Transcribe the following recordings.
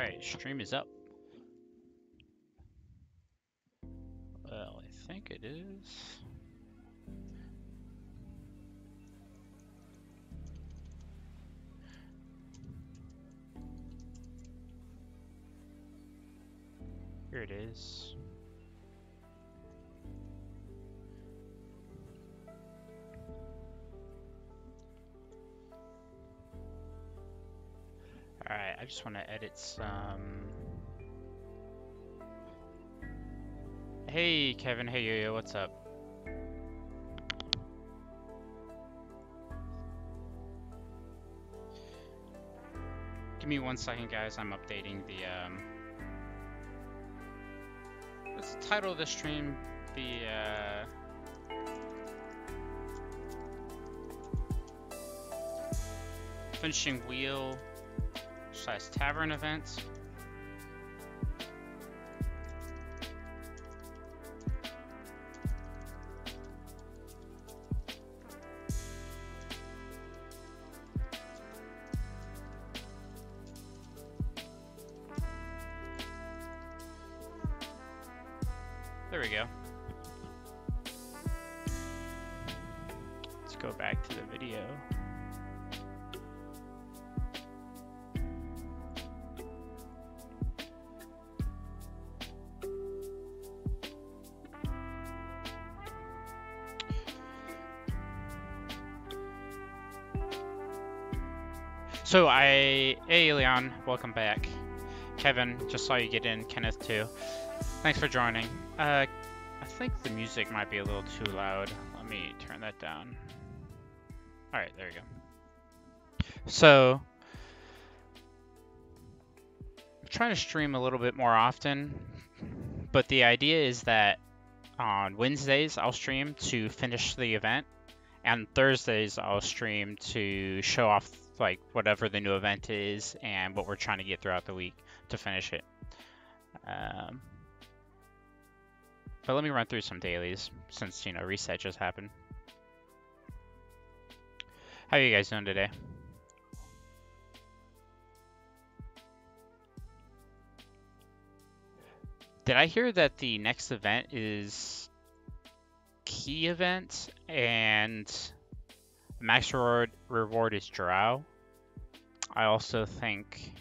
Alright, stream is up. Well, I think it is. Here it is. Alright, I just want to edit some... Hey Kevin, hey Yo-Yo, what's up? Give me 1 second, guys. I'm updating the what's the title of the stream? The finishing wheel / tavern events. There we go. Let's go back to the video. So hey Leon, welcome back. Kevin, just saw you get in. Kenneth too. Thanks for joining. I think the music might be a little too loud. Let me turn that down. All right, there you go. So, I'm trying to stream a little bit more often, but the idea is that on Wednesdays I'll stream to finish the event, and Thursdays I'll stream to show off like whatever the new event is and what we're trying to get throughout the week to finish it. But let me run through some dailies since, you know, reset just happened. How are you guys doing today? Did I hear that the next event is key event and max reward is drow? I also think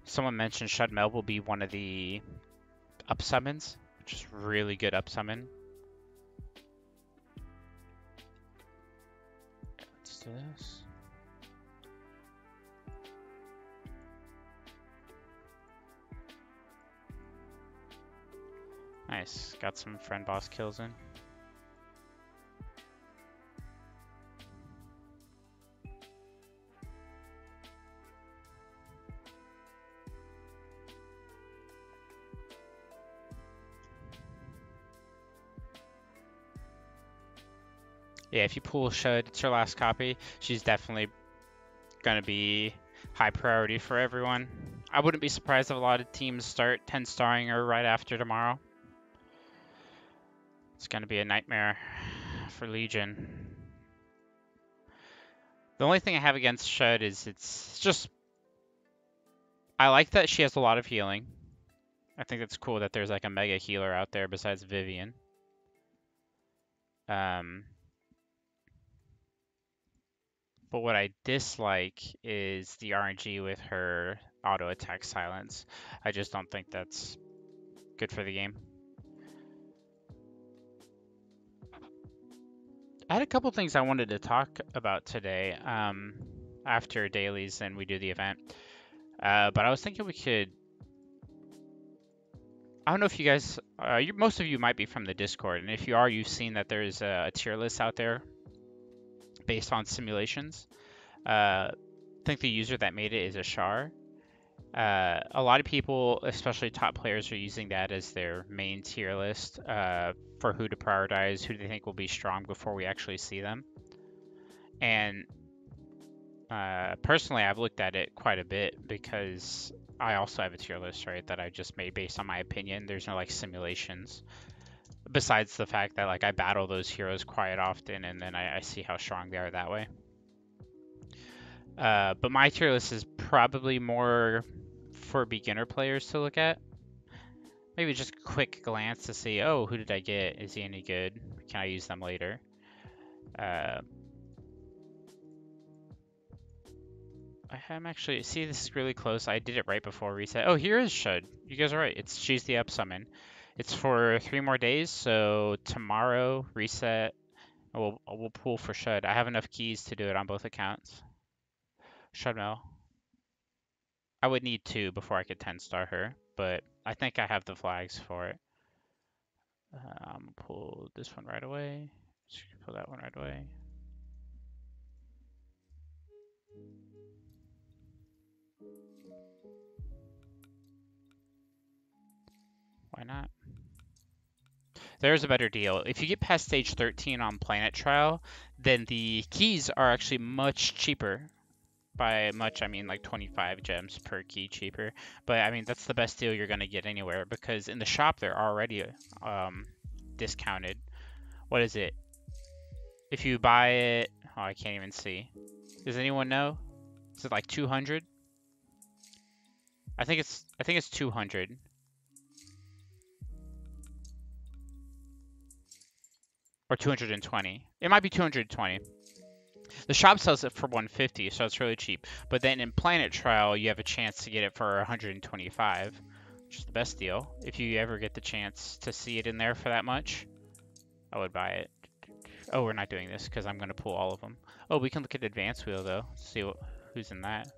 someone mentioned Shudmel will be one of the up summons, which is really good up summon. Let's do this. Nice, got some friend boss kills in. Yeah, if you pull Shud, it's your last copy. She's definitely gonna be high priority for everyone. I wouldn't be surprised if a lot of teams start 10-starring her right after tomorrow. It's gonna be a nightmare for Legion. The only thing I have against Shud is it's just... I like that she has a lot of healing. I think it's cool that there's like a mega healer out there besides Vivian. But what I dislike is the RNG with her auto attack silence. I just don't think that's good for the game. I had a couple things I wanted to talk about today after dailies and we do the event. But I was thinking we could... I don't know if you guys... most of you might be from the Discord, and if you are, you've seen that there's a tier list out there based on simulations. I think the user that made it is Ashar. A lot of people, especially top players, are using that as their main tier list for who to prioritize, who they think will be strong before we actually see them. And personally, I've looked at it quite a bit because I also have a tier list, right, that I just made based on my opinion. There's no like simulations. Besides the fact that like I battle those heroes quite often and then I see how strong they are that way. But my tier list is probably more for beginner players to look at. Maybe just a quick glance to see, oh, who did I get? Is he any good? Can I use them later? I'm actually, see, this is really close. I did it right before reset. Oh, here is Shud. You guys are right. She's the up summon. It's for 3 more days, so tomorrow reset. We'll pull for Shud. I have enough keys to do it on both accounts. Shud Mel. I would need 2 before I could 10-star her, but I think I have the flags for it. I'm gonna pull this one right away. Just pull that one right away. Why not? There's a better deal. If you get past stage 13 on Planet Trial, then the keys are actually much cheaper. By much, I mean like 25 gems per key cheaper. But I mean, that's the best deal you're going to get anywhere because in the shop they're already discounted. What is it? If you buy it, oh, I can't even see. Does anyone know? Is it like 200? I think it's 200. Or 220. It might be 220. The shop sells it for 150, so it's really cheap. But then in Planet Trial, you have a chance to get it for 125, which is the best deal. If you ever get the chance to see it in there for that much, I would buy it. Oh, we're not doing this because I'm going to pull all of them. Oh, we can look at Advanced Wheel, though. See who's in that.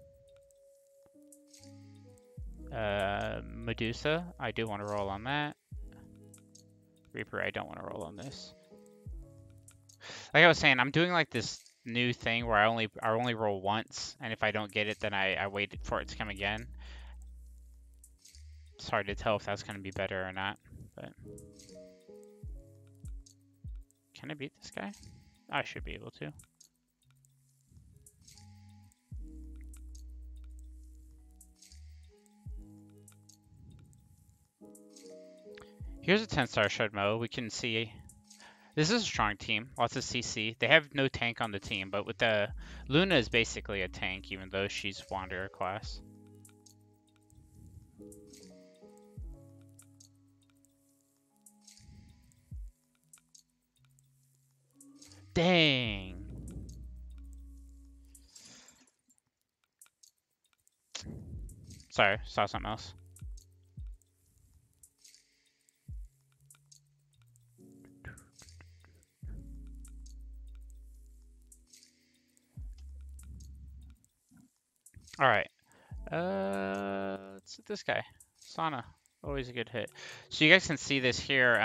Medusa, I do want to roll on that. Reaper, I don't want to roll on this. Like I was saying, I'm doing like this new thing where I only roll once, and if I don't get it, then I wait for it to come again. It's hard to tell if that's going to be better or not, but can I beat this guy? I should be able to. Here's a 10-star Shudmo. We can see this is a strong team. Lots of CC. They have no tank on the team, but with the Luna is basically a tank, even though she's Wanderer class. Dang. Sorry, saw something else. All right. Let's hit this guy. Sana. Always a good hit. So you guys can see this here.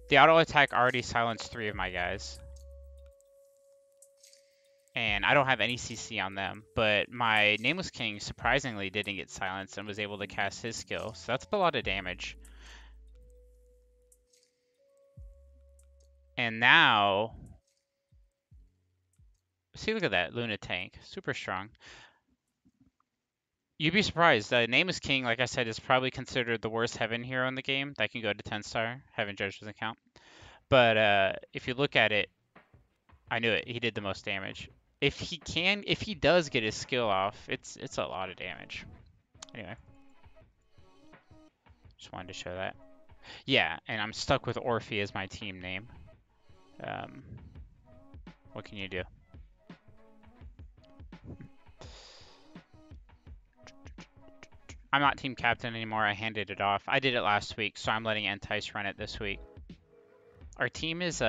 The auto attack already silenced 3 of my guys. And I don't have any CC on them, but my Nameless King surprisingly didn't get silenced and was able to cast his skill. So that's a lot of damage. And now, see, look at that Luna tank, super strong. You'd be surprised. Nameless King, like I said, is probably considered the worst Heaven hero in the game. That can go to 10-star. Heaven Judge doesn't count. But if you look at it, I knew it. He did the most damage. If he does get his skill off, it's a lot of damage. Anyway, just wanted to show that. Yeah, and I'm stuck with Orphe as my team name. What can you do? I'm not team captain anymore. I handed it off. I did it last week, so I'm letting Entice run it this week. Our team is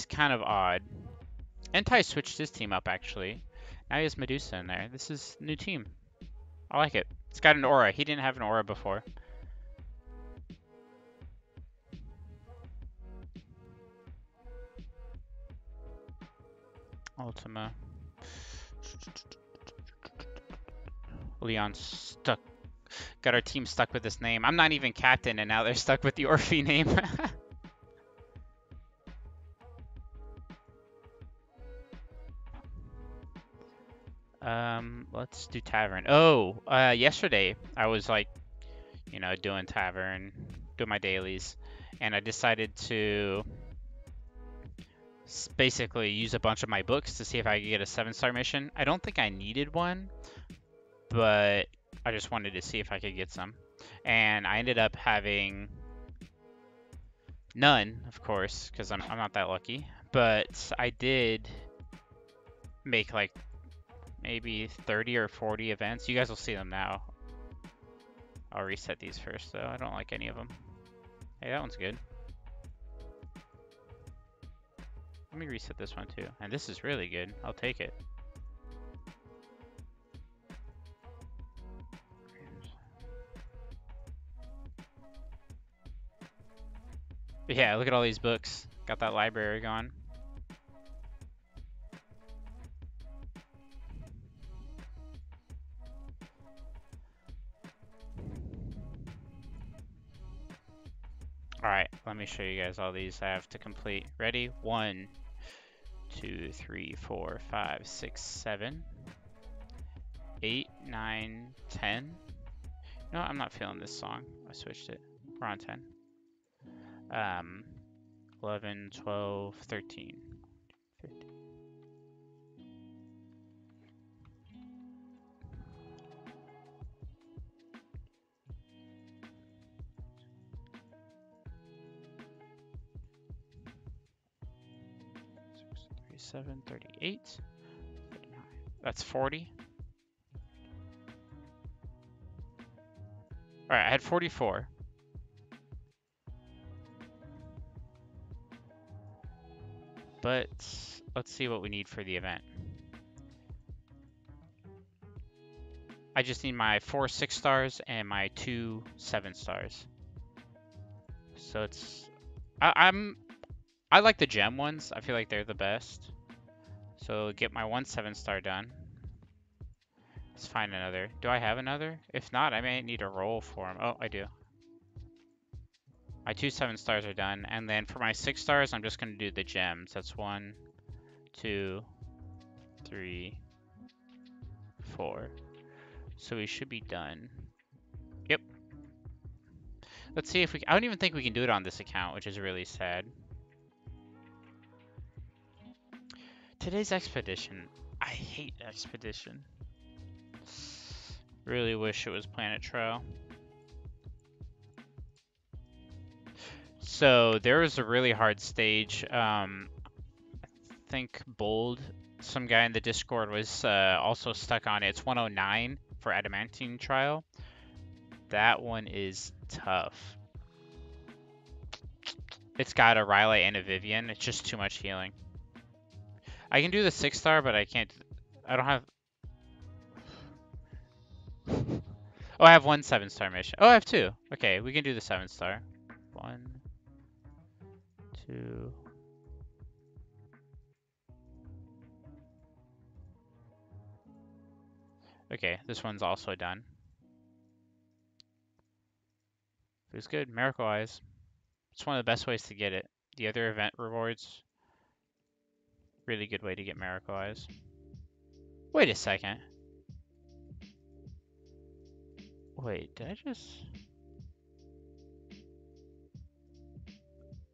kind of odd. Entice switched his team up actually. Now he has Medusa in there. This is a new team. I like it. It's got an aura. He didn't have an aura before. Ultima. Leon stuck. Got our team stuck with this name. I'm not even captain, and now they're stuck with the Orphe name. Let's do Tavern. Oh, yesterday I was like, you know, doing Tavern, doing my dailies, and I decided to basically use a bunch of my books to see if I could get a 7-star mission. I don't think I needed one, but I just wanted to see if I could get some. And I ended up having none, of course, because I'm not that lucky. But I did make like maybe 30 or 40 events. You guys will see them now. I'll reset these first, though. I don't like any of them. Hey, that one's good. Let me reset this one, too. And this is really good. I'll take it. But yeah, look at all these books. Got that library going. Alright, let me show you guys all these I have to complete. Ready? 1, 2, 3, 4, 5, 6, 7, 8, 9, 10. No, I'm not feeling this song. I switched it. We're on 10. 11, 12, 13, 15. Seven, 38, 39. That's 40. All right, I had 44. But let's see what we need for the event. I just need my 4 6-stars and my 2 7-stars. So it's I like the gem ones. I feel like they're the best. So get my 1 7-star done. Let's find another. Do I have another? If not, I may need a roll for them. Oh, I do. My 2 7-stars are done. And then for my 6-stars, I'm just going to do the gems. That's 1, 2, 3, 4. So we should be done. Yep. Let's see if we... I don't even think we can do it on this account, which is really sad. Today's expedition. I hate expedition. Really wish it was Planet Trail. So there was a really hard stage. I think Bold, some guy in the Discord, was also stuck on it. It's 109 for Adamantine Trial. That one is tough. It's got a Riley and a Vivian. It's just too much healing. I can do the 6-star, but I can't. I don't have. Oh, I have 1 7-star mission. Oh, I have 2. Okay, we can do the 7-star. 1, 2. Okay, this one's also done. Feels good. Miracle Eyes. It's one of the best ways to get it. The other event rewards, really good way to get Miracle Eyes. Wait a second. Wait, did I just...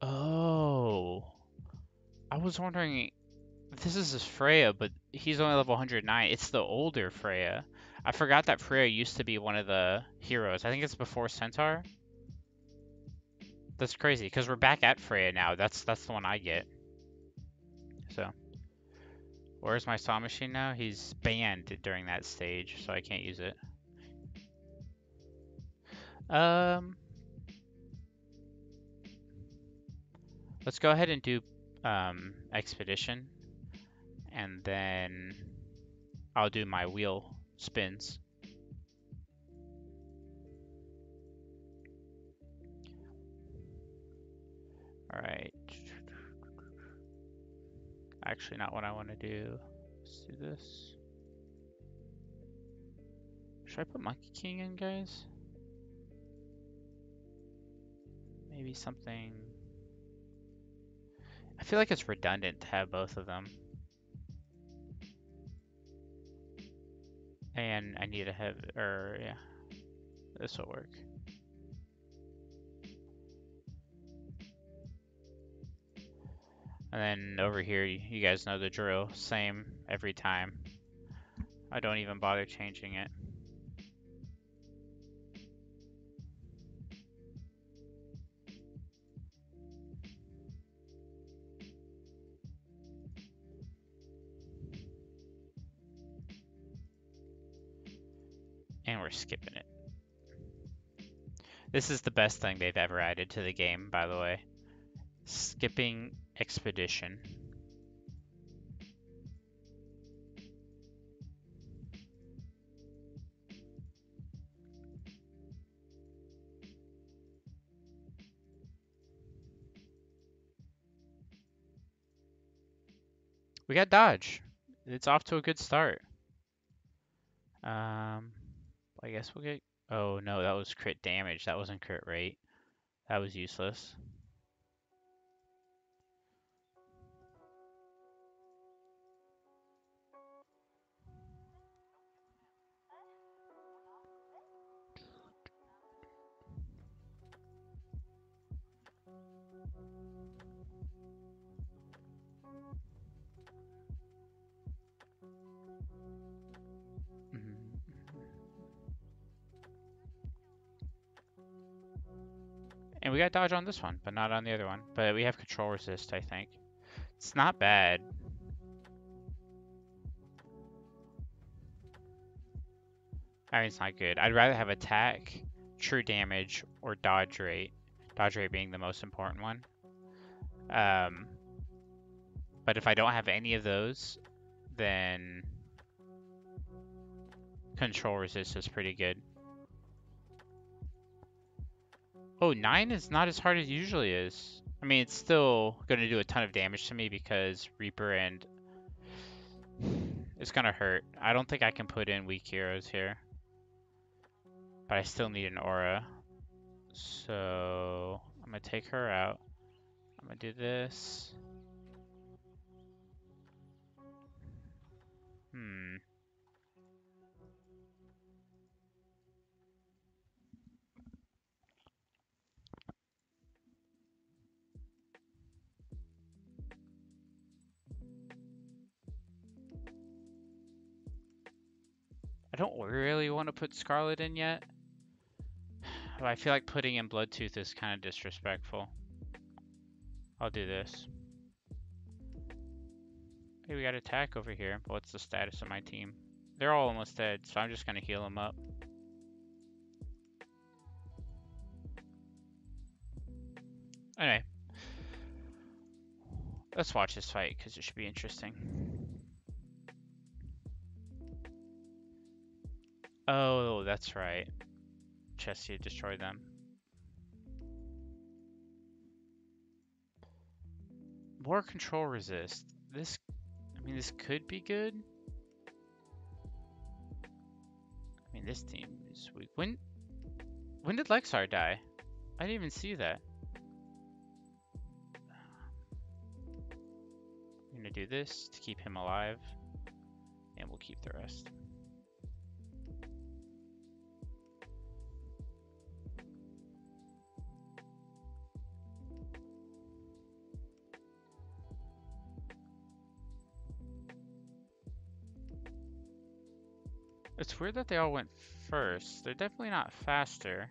Oh. I was wondering, this is his Freya, but he's only level 109. It's the older Freya. I forgot that Freya used to be one of the heroes. I think it's before Centaur. That's crazy, because we're back at Freya now. That's the one I get. So, where's my saw machine now? He's banned during that stage, so I can't use it. Let's go ahead and do expedition, and then I'll do my wheel spins. All right. Actually, not what I want to do. Let's do this. Should I put Monkey King in, guys? Maybe something... I feel like it's redundant to have both of them. And I need to have... yeah. This will work. And then over here, you guys know the drill. Same every time. I don't even bother changing it. And we're skipping it. This is the best thing they've ever added to the game, by the way. Skipping expedition. We got dodge. It's off to a good start. I guess we'll get... Oh no, that was crit damage. That wasn't crit rate. That was useless. And we got dodge on this one, but not on the other one. But we have control resist, I think. It's not bad. I mean, it's not good. I'd rather have attack, true damage, or dodge rate. Dodge rate being the most important one. But if I don't have any of those, then control resist is pretty good. Oh, 9 is not as hard as it usually is. I mean, it's still going to do a ton of damage to me because Reaper and... It's going to hurt. I don't think I can put in weak heroes here. But I still need an aura. So I'm going to take her out. I'm going to do this. I don't really want to put Scarlet in yet. But I feel like putting in Bloodtooth is kind of disrespectful. I'll do this. Hey, we got attack over here. What's the status of my team? They're all almost dead, so I'm just going to heal them up. Anyway. Let's watch this fight, because it should be interesting. Oh, that's right. Chessie destroyed them. More control resist. This, I mean, this could be good. I mean, this team is weak. When did Lexar die? I didn't even see that. I'm gonna do this to keep him alive, and we'll keep the rest. It's weird that they all went first. They're definitely not faster.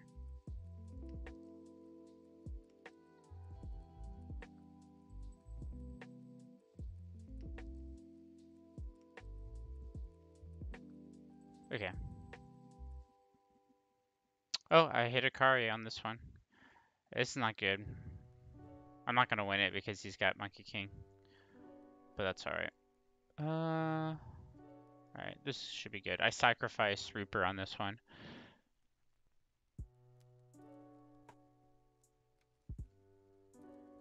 Okay. Oh, I hit Akari on this one. It's not good. I'm not gonna win it because he's got Monkey King. But that's alright. Alright, this should be good. I sacrificed Reaper on this one.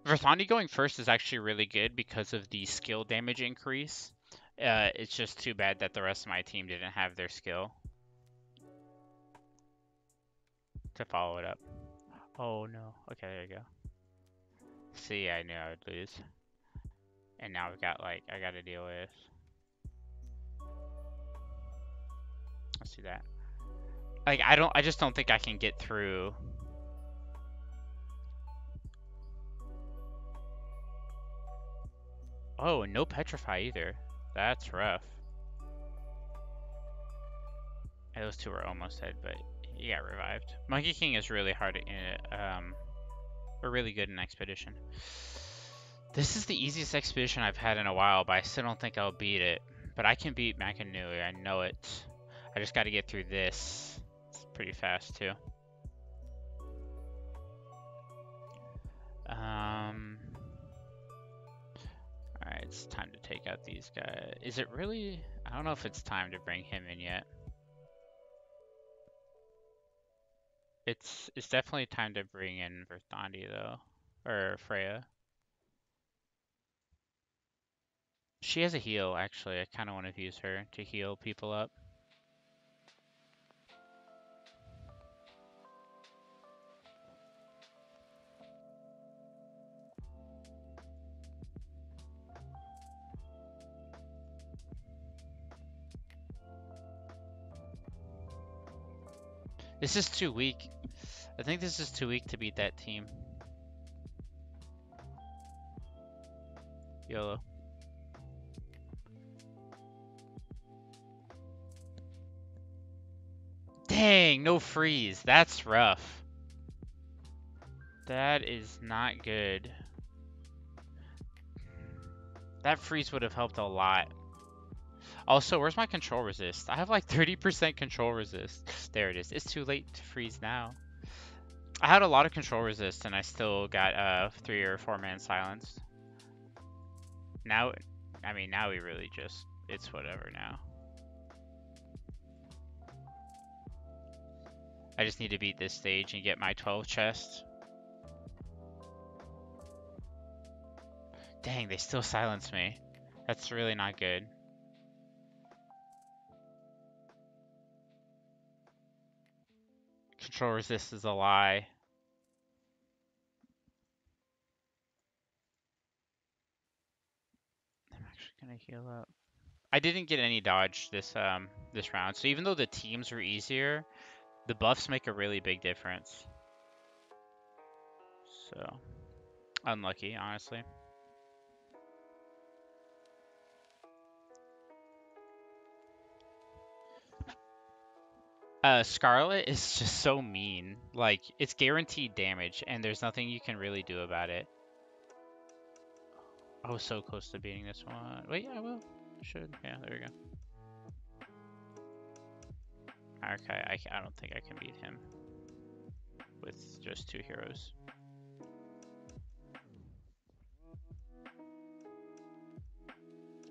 Verthani going first is actually really good because of the skill damage increase. It's just too bad that the rest of my team didn't have their skill to follow it up. Oh no. Okay, there you go. See, I knew I would lose. And now I've got, like, I gotta deal with... Let's do that. Like, I just don't think I can get through... Oh, no petrify either. That's rough. Yeah, those two were almost dead, but he got revived. Monkey King is really hard in or really good in Expedition. This is the easiest Expedition I've had in a while, but I still don't think I'll beat it. But I can beat Makanui, I know it. I just got to get through this. It's pretty fast too. Alright, it's time to take out these guys. Is it really? I don't know if it's time to bring him in yet. It's definitely time to bring in Verthandi though. Or Freya. She has a heal, actually. I kind of want to use her to heal people up. This is too weak. I think this is too weak to beat that team. YOLO. Dang, no freeze. That's rough. That is not good. That freeze would have helped a lot. Also, where's my control resist? I have like 30% control resist. There it is. It's too late to freeze now. I had a lot of control resist and I still got 3 or 4 man silenced. Now, I mean, now we really just, it's whatever now. I just need to beat this stage and get my 12 chest. Dang, they still silence me. That's really not good. Control resist is a lie. I'm actually gonna heal up. I didn't get any dodge this this round, so even though the teams were easier, the buffs make a really big difference. So, unlucky, honestly. Scarlet is just so mean. Like, it's guaranteed damage, and there's nothing you can really do about it. I was so close to beating this one. Wait, I will. Should. Yeah, there we go. Okay, I don't think I can beat him with just 2 heroes.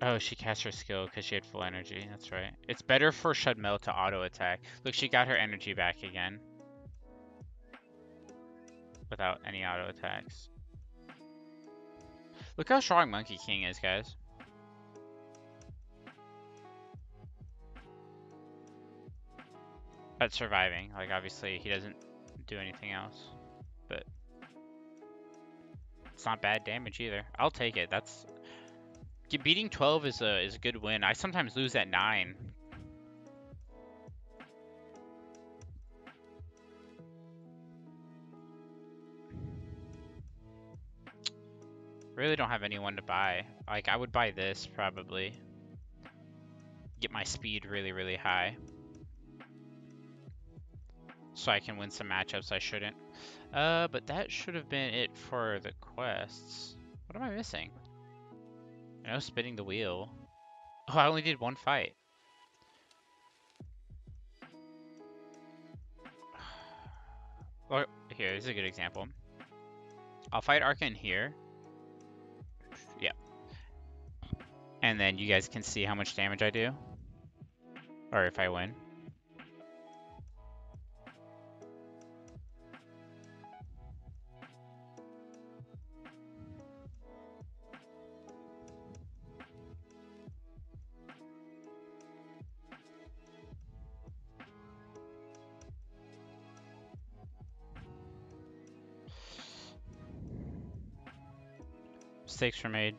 Oh, she cast her skill because she had full energy. That's right. It's better for Shudmel to auto attack. Look, she got her energy back again without any auto attacks. Look how strong Monkey King is, guys. At surviving. Like, obviously, he doesn't do anything else. But it's not bad damage either. I'll take it. That's... Beating 12 is a good win. I sometimes lose at 9. Really don't have anyone to buy. Like, I would buy this, probably. Get my speed really, really high. So I can win some matchups I shouldn't. But that should have been it for the quests. What am I missing? I know spinning the wheel. Oh, I only did 1 fight. Or, here, this is a good example. I'll fight Arkan here. Yeah. And then you guys can see how much damage I do. Or if I win. Mistakes were made.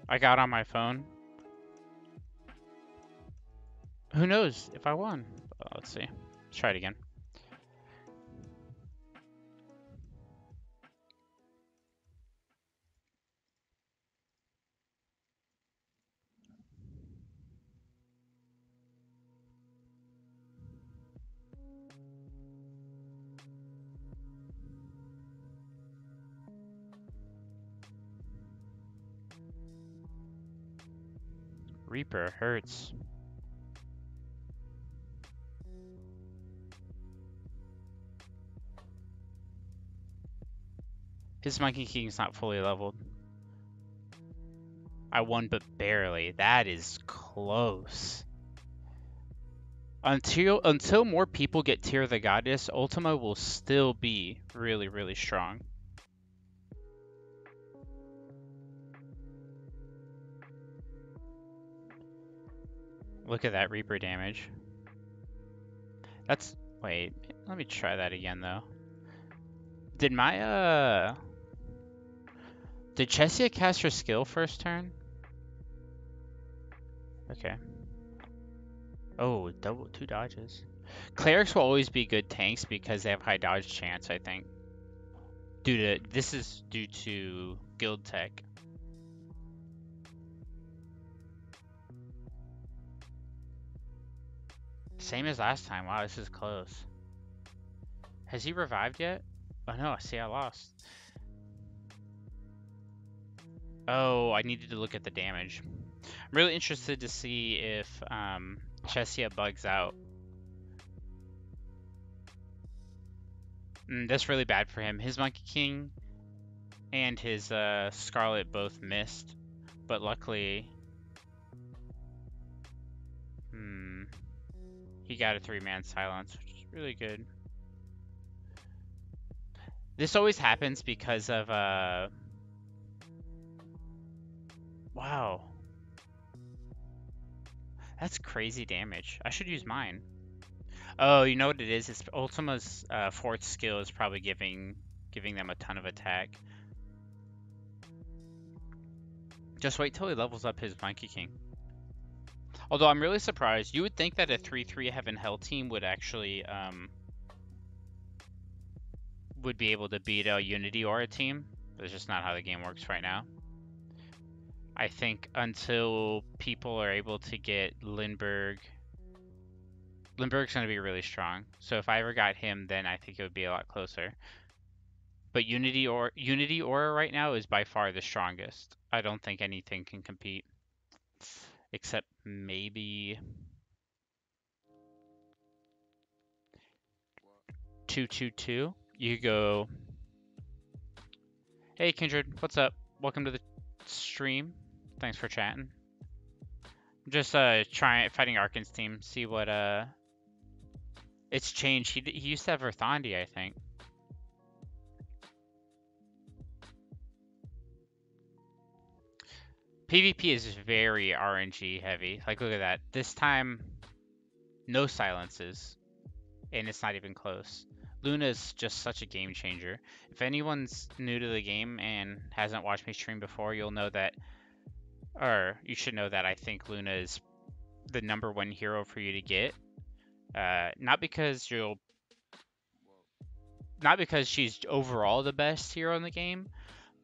I got on my phone. Who knows if I won? Let's see. Let's try it again. Reaper hurts. His Monkey King's not fully leveled. I won, but barely. That is close. Until more people get Tear of the Goddess, Ultima will still be really, really strong. Look at that Reaper damage. That's... Wait, let me try that again, though. Did my, Did Chessia cast her skill first turn? Okay. Oh, double 2 dodges. Clerics will always be good tanks because they have high dodge chance, I think. This is due to guild tech. Same as last time. Wow, this is close. Has he revived yet? Oh no, see I lost. Oh, I needed to look at the damage. I'm really interested to see if Chessia bugs out. That's really bad for him. His Monkey King and his Scarlet both missed, but luckily he got a 3-man silence, which is really good. This always happens because of wow. That's crazy damage. I should use mine. Oh, you know what it is? It's Ultima's 4th skill is probably giving them a ton of attack. Just wait till he levels up his Monkey King. Although I'm really surprised. You would think that a 3/3 Heaven Hell team would actually would be able to beat a Unity Aura team. That's just not how the game works right now. I think until people are able to get Lindbergh going to be really strong. So if I ever got him, then I think it would be a lot closer. But Unity Aura right now is by far the strongest. I don't think anything can compete. Except maybe 222. You go, hey Kindred, what's up? Welcome to the stream. Thanks for chatting. Just fighting Arkan's team, see what it's changed. He used to have Verthandi, I think. PvP is very RNG heavy. Like, look at that. This time, no silences, and it's not even close. Luna is just such a game changer. If anyone's new to the game and hasn't watched me stream before, you'll know that, or you should know that I think Luna is the #1 hero for you to get. Not because she's overall the best hero in the game,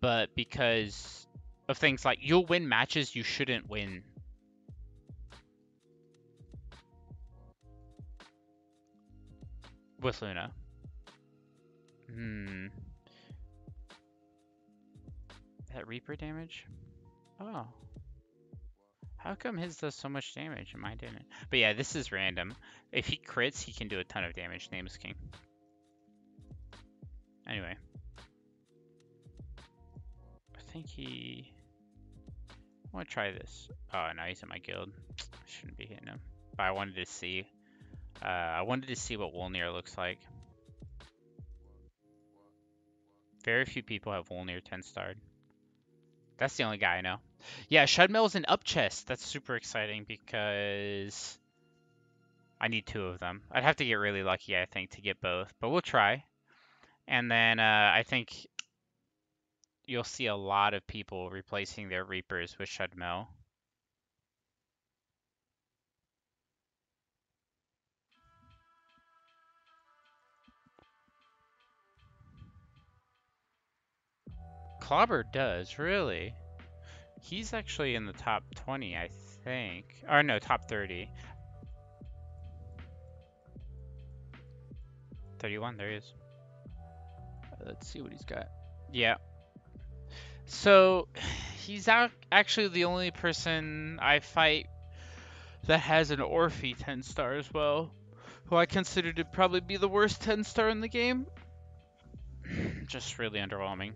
but because of things like you'll win matches you shouldn't win. With Luna. That Reaper damage? Oh. How come his does so much damage and mine didn't? But yeah, this is random. If he crits, he can do a ton of damage. Nameless King. Anyway. I think he... I want to try this. Oh, no, he's in my guild. I shouldn't be hitting him. But I wanted to see. I wanted to see what Wolnir looks like. Very few people have Wolnir 10-starred. That's the only guy I know. Yeah, Shudmel's an up chest. That's super exciting because I need 2 of them. I'd have to get really lucky, I think, to get both. But we'll try. And then I think you'll see a lot of people replacing their Reapers with Shudmel. Clobber does, really? He's actually in the top 20, I think. Or no, top 30. 31, there he is. Let's see what he's got. Yeah. So, he's actually the only person I fight that has an Orphe 10 star as well, who I consider to probably be the worst 10 star in the game. Just really underwhelming.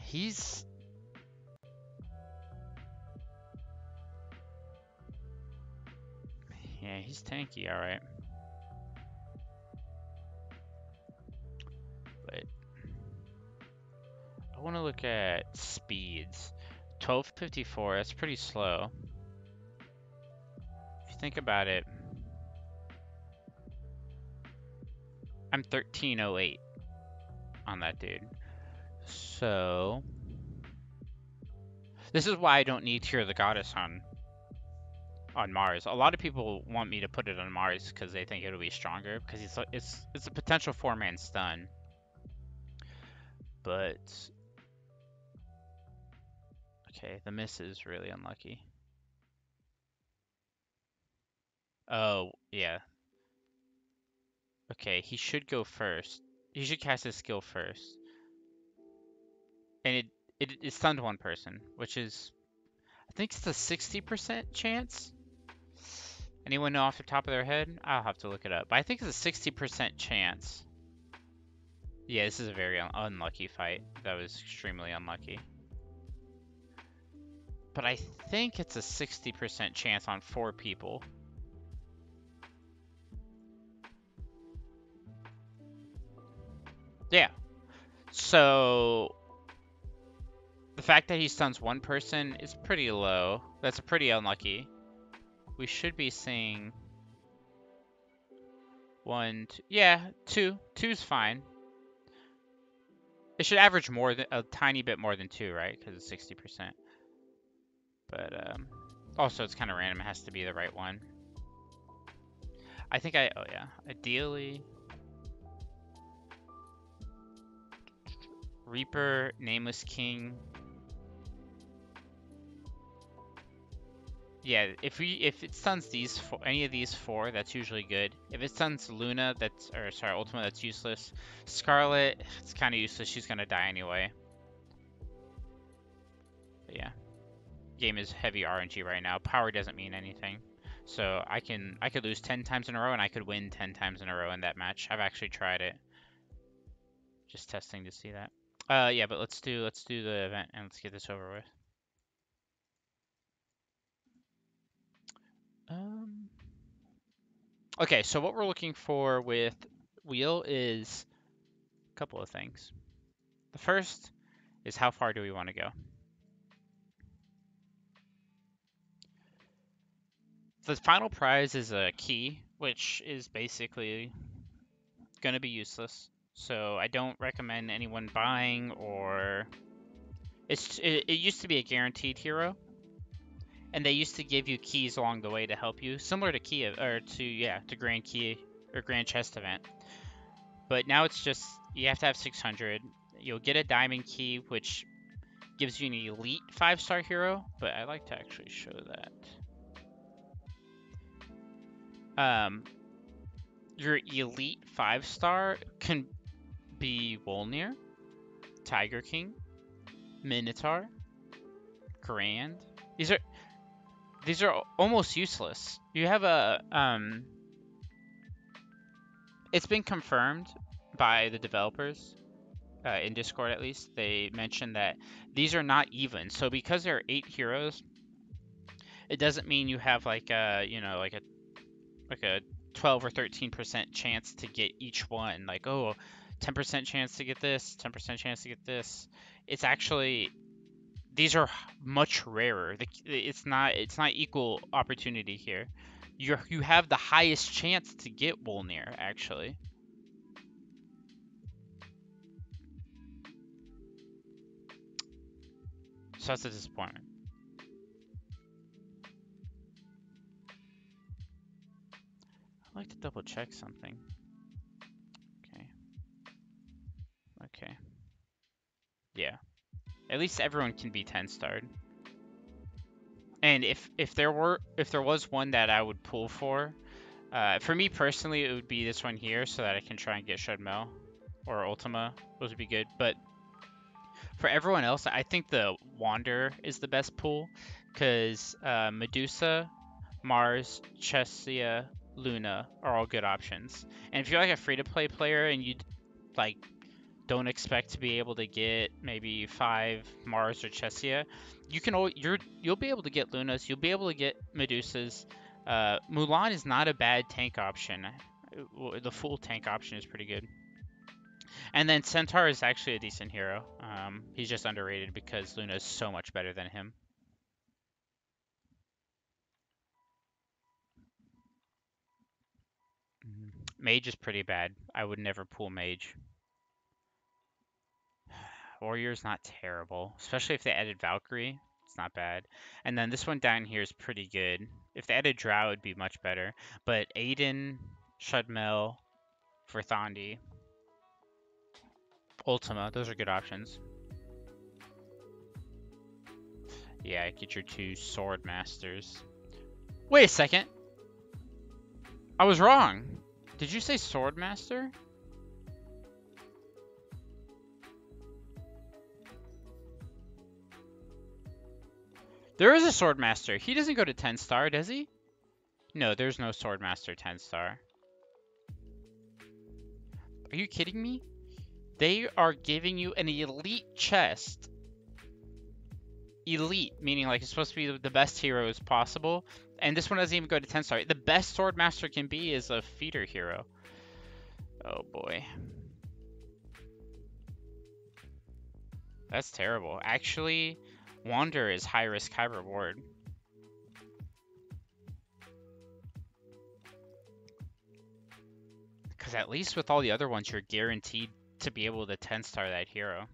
He's Yeah, he's tanky, all right. But I want to look at speeds. 1254, that's pretty slow. If you think about it, I'm 1308 on that dude. So this is why I don't need Tear of the Goddess on Mars. A lot of people want me to put it on Mars because they think it'll be stronger because it's a potential 4-man stun. But okay, the miss is really unlucky. Oh, yeah. Okay, he should go first. He should cast his skill first. And it stunned one person, which is, I think it's a 60% chance. Anyone know off the top of their head? I'll have to look it up. But I think it's a 60% chance. Yeah, this is a very unlucky fight. That was extremely unlucky. But I think it's a 60% chance on 4 people. Yeah. So the fact that he stuns one person is pretty low. That's pretty unlucky. We should be seeing 1, 2, yeah, 2. 2's fine. It should average more than a tiny bit more than 2, right? Because it's 60%. But also it's kind of random. It has to be the right one. I think oh yeah, ideally Reaper, Nameless King. Yeah, if it stuns any of these 4, that's usually good. If it stuns Luna, Ultima, that's useless. Scarlet, it's kind of useless. She's gonna die anyway. But yeah, game is heavy RNG right now. Power doesn't mean anything. So I could lose 10 times in a row and I could win 10 times in a row in that match. I've actually tried it. Just testing to see that. Yeah, but let's do the event and let's get this over with. Okay, so what we're looking for with wheel is a couple of things. The first is how far do we want to go? The final prize is a key, which is basically going to be useless. So I don't recommend anyone buying or it used to be a guaranteed hero. And they used to give you keys along the way to help you, similar to key or to Grand Key or Grand Chest event. But now it's just you have to have 600. You'll get a diamond key, which gives you an elite 5-star hero. But I like to actually show that. Your elite 5-star can be Wolnir, Tiger King, Minotaur, Grand. These are almost useless. You have it's been confirmed by the developers, in Discord at least. They mentioned that these are not even. So because there are 8 heroes, it doesn't mean you have like a 12 or 13% chance to get each one. Like, oh, 10% chance to get this, 10% chance to get this. It's actually, these are much rarer. It's not equal opportunity here. You have the highest chance to get Wolnir, actually. So that's a disappointment. I'd like to double check something. Okay. Yeah. At least everyone can be 10 starred. And if there was one that I would pull for, For me personally, it would be this one here so that I can try and get Shudmel or Ultima. Those would be good. But for everyone else, I think the Wander is the best pool because Medusa, Mars, Chesia, Luna are all good options. And if you're like a free-to-play player and you like don't expect to be able to get maybe 5 Mars or Chesia, you'll be able to get Lunas, you'll be able to get Medusas. Mulan is not a bad tank option. The full tank option is pretty good. And then Centaur is actually a decent hero. He's just underrated because Luna is so much better than him. Mage is pretty bad. I would never pull Mage. Warrior's not terrible, especially if they added Valkyrie. It's not bad. And then this one down here is pretty good. If they added Drow, it'd be much better. But Aiden, Shudmel, Verthandi, Ultima, those are good options. Yeah, get your 2 Sword Masters. Wait a second. I was wrong. Did you say Sword Master? There is a Sword Master. He doesn't go to 10 star, does he? No, there's no Sword Master 10 star. Are you kidding me? They are giving you an elite chest. Elite, meaning like it's supposed to be the best heroes possible. And this one doesn't even go to 10 star. The best Sword Master can be is a feeder hero. Oh boy. That's terrible. Actually, Wander is high risk, high reward. Because at least with all the other ones, you're guaranteed to be able to 10 star that hero.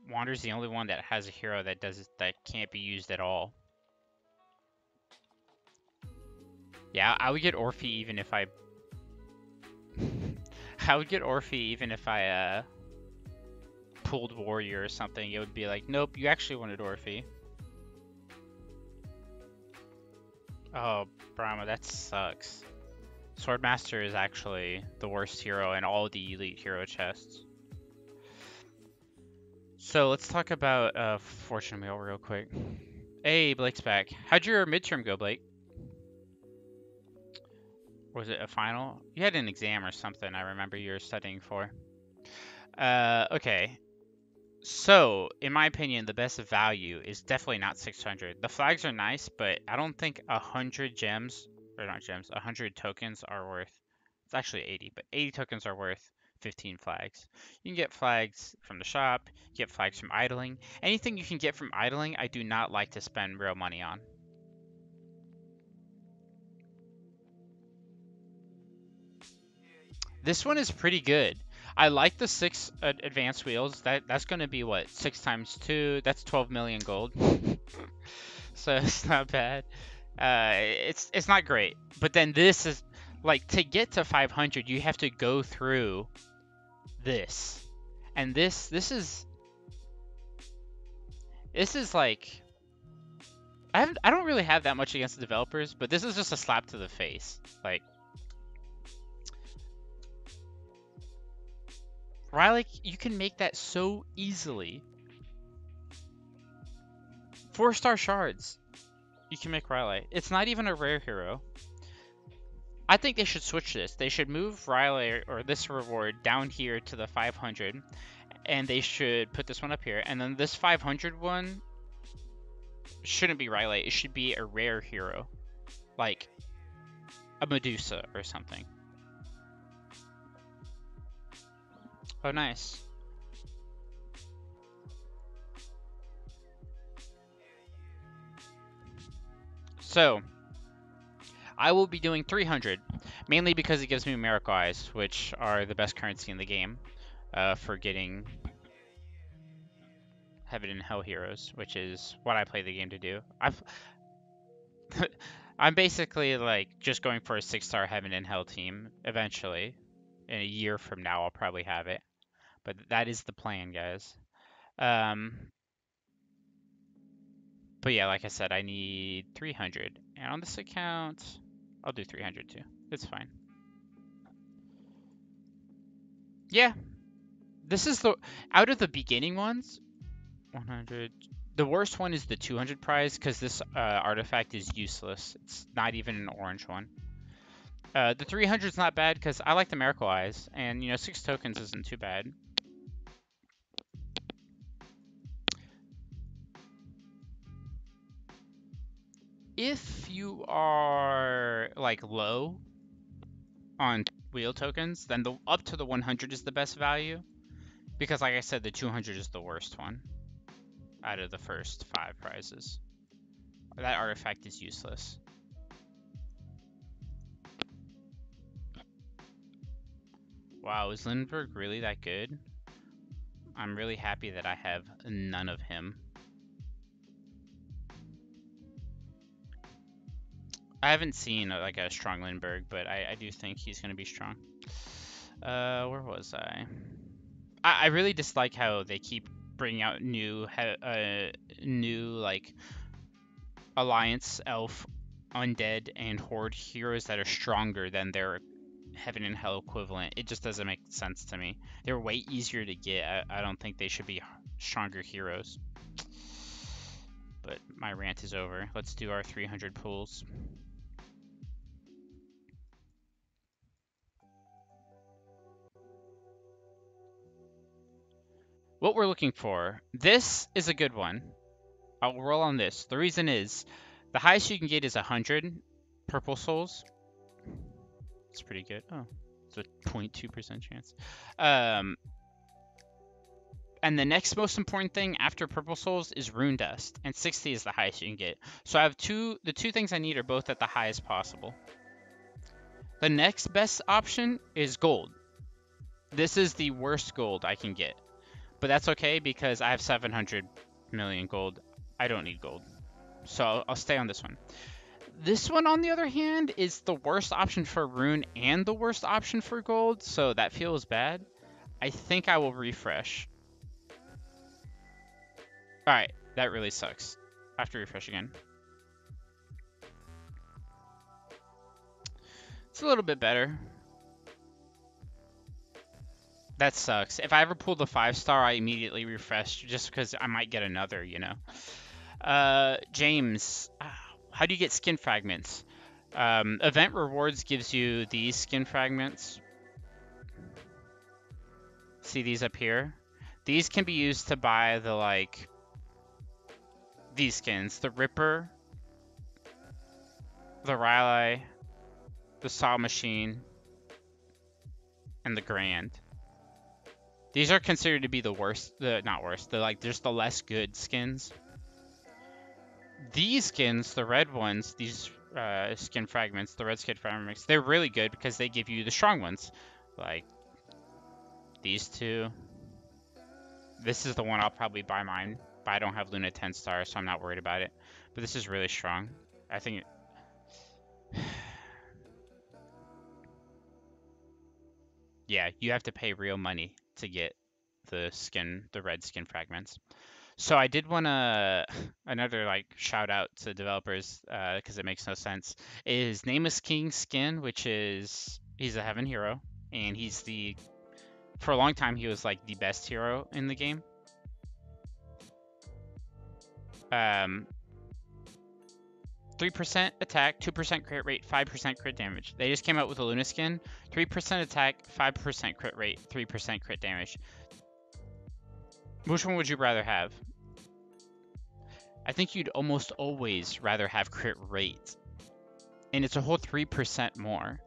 Wander's the only one that has a hero that can't be used at all. Yeah, I would get Orphe even if I I would get Orphe even if I pulled Warrior or something. It would be like, nope, you actually wanted Orphe. Oh, Brahma, that sucks. Swordmaster is actually the worst hero in all the elite hero chests. So let's talk about Fortune Wheel real quick. Hey, Blake's back. How'd your midterm go, Blake? Was it a final? You had an exam or something I remember you were studying for. Okay. So, in my opinion, the best value is definitely not 600. The flags are nice, but I don't think 100 gems, or not gems, 100 tokens are worth, it's actually 80, but 80 tokens are worth 15 flags. You can get flags from the shop, get flags from idling. Anything you can get from idling, I do not like to spend real money on. This one is pretty good. I like the 6 advanced wheels. That's going to be what, 6 times 2? That's 12 million gold. So it's not bad. It's not great. But then this is like to get to 500, you have to go through this, and this is like I don't really have that much against the developers, but this is just a slap to the face. Like Riley, you can make that so easily. 4-star shards. You can make Riley. It's not even a rare hero. I think they should switch this. They should move Riley or this reward down here to the 500, and they should put this one up here. And then this 500 one shouldn't be Riley. It should be a rare hero, like a Medusa or something. Oh, nice. So, I will be doing 300, mainly because it gives me Miracle Eyes, which are the best currency in the game for getting Heaven and Hell heroes, which is what I play the game to do. I'm basically like just going for a 6-star Heaven and Hell team eventually. In a year from now, I'll probably have it. But that is the plan, guys. Um, But yeah, like I said, I need 300. And on this account, I'll do 300 too. It's fine. Yeah, this is the out of the beginning ones, 100. The worst one is the 200 prize because this artifact is useless. It's not even an orange one. The 300 is not bad because I like the Miracle Eyes, and you know 6 tokens isn't too bad. If you are like low on wheel tokens, then the up to the 100 is the best value because, like I said, the 200 is the worst one out of the first 5 prizes. That artifact is useless. Wow, is Lindbergh really that good? I'm really happy that I have none of him. I haven't seen like a strong Lindbergh, but I do think he's going to be strong. Where was I? I really dislike how they keep bringing out new like Alliance, Elf, Undead, and Horde heroes that are stronger than their Heaven and Hell equivalent. It just doesn't make sense to me. They're way easier to get. I don't think they should be stronger heroes. But my rant is over. Let's do our 300 pulls. What we're looking for. This is a good one. I'll roll on this. The reason is the highest you can get is 100 purple souls. It's pretty good. Oh, it's a 0.2% chance. And the next most important thing after purple souls is rune dust, and 60 is the highest you can get. So I have the two things I need are both at the highest possible. The next best option is gold. This is the worst gold I can get, but that's okay because I have 700 million gold. I don't need gold, so I'll stay on this one. This one, on the other hand, is the worst option for rune and the worst option for gold, so that feels bad. I think I will refresh. Alright, that really sucks. I have to refresh again. It's a little bit better. That sucks. If I ever pull the 5-star, I immediately refresh just because I might get another, you know. James, how do you get skin fragments? Event rewards gives you these skin fragments. See these up here? These can be used to buy the, like, these skins. The Ripper, the Riley, the Saw Machine, and the Grand. These are considered to be the worst, not worst, just the less good skins. These skins, the red ones, these skin fragments, the red skin fragments, they're really good because they give you the strong ones. Like these two. This is the one I'll probably buy mine, but I don't have Luna 10 stars, so I'm not worried about it. But this is really strong. I think yeah, you have to pay real money to get the red skin fragments. So I did want to another like shout out to developers because it makes no sense. Is Nameless King skin, which is he's a heaven hero, and he's for a long time he was like the best hero in the game. 3% attack, 2% crit rate, 5% crit damage. They just came out with a Luna skin. 3% attack, 5% crit rate, 3% crit damage. Which one would you rather have? I think you'd almost always rather have crit rate. And it's a whole 3% more.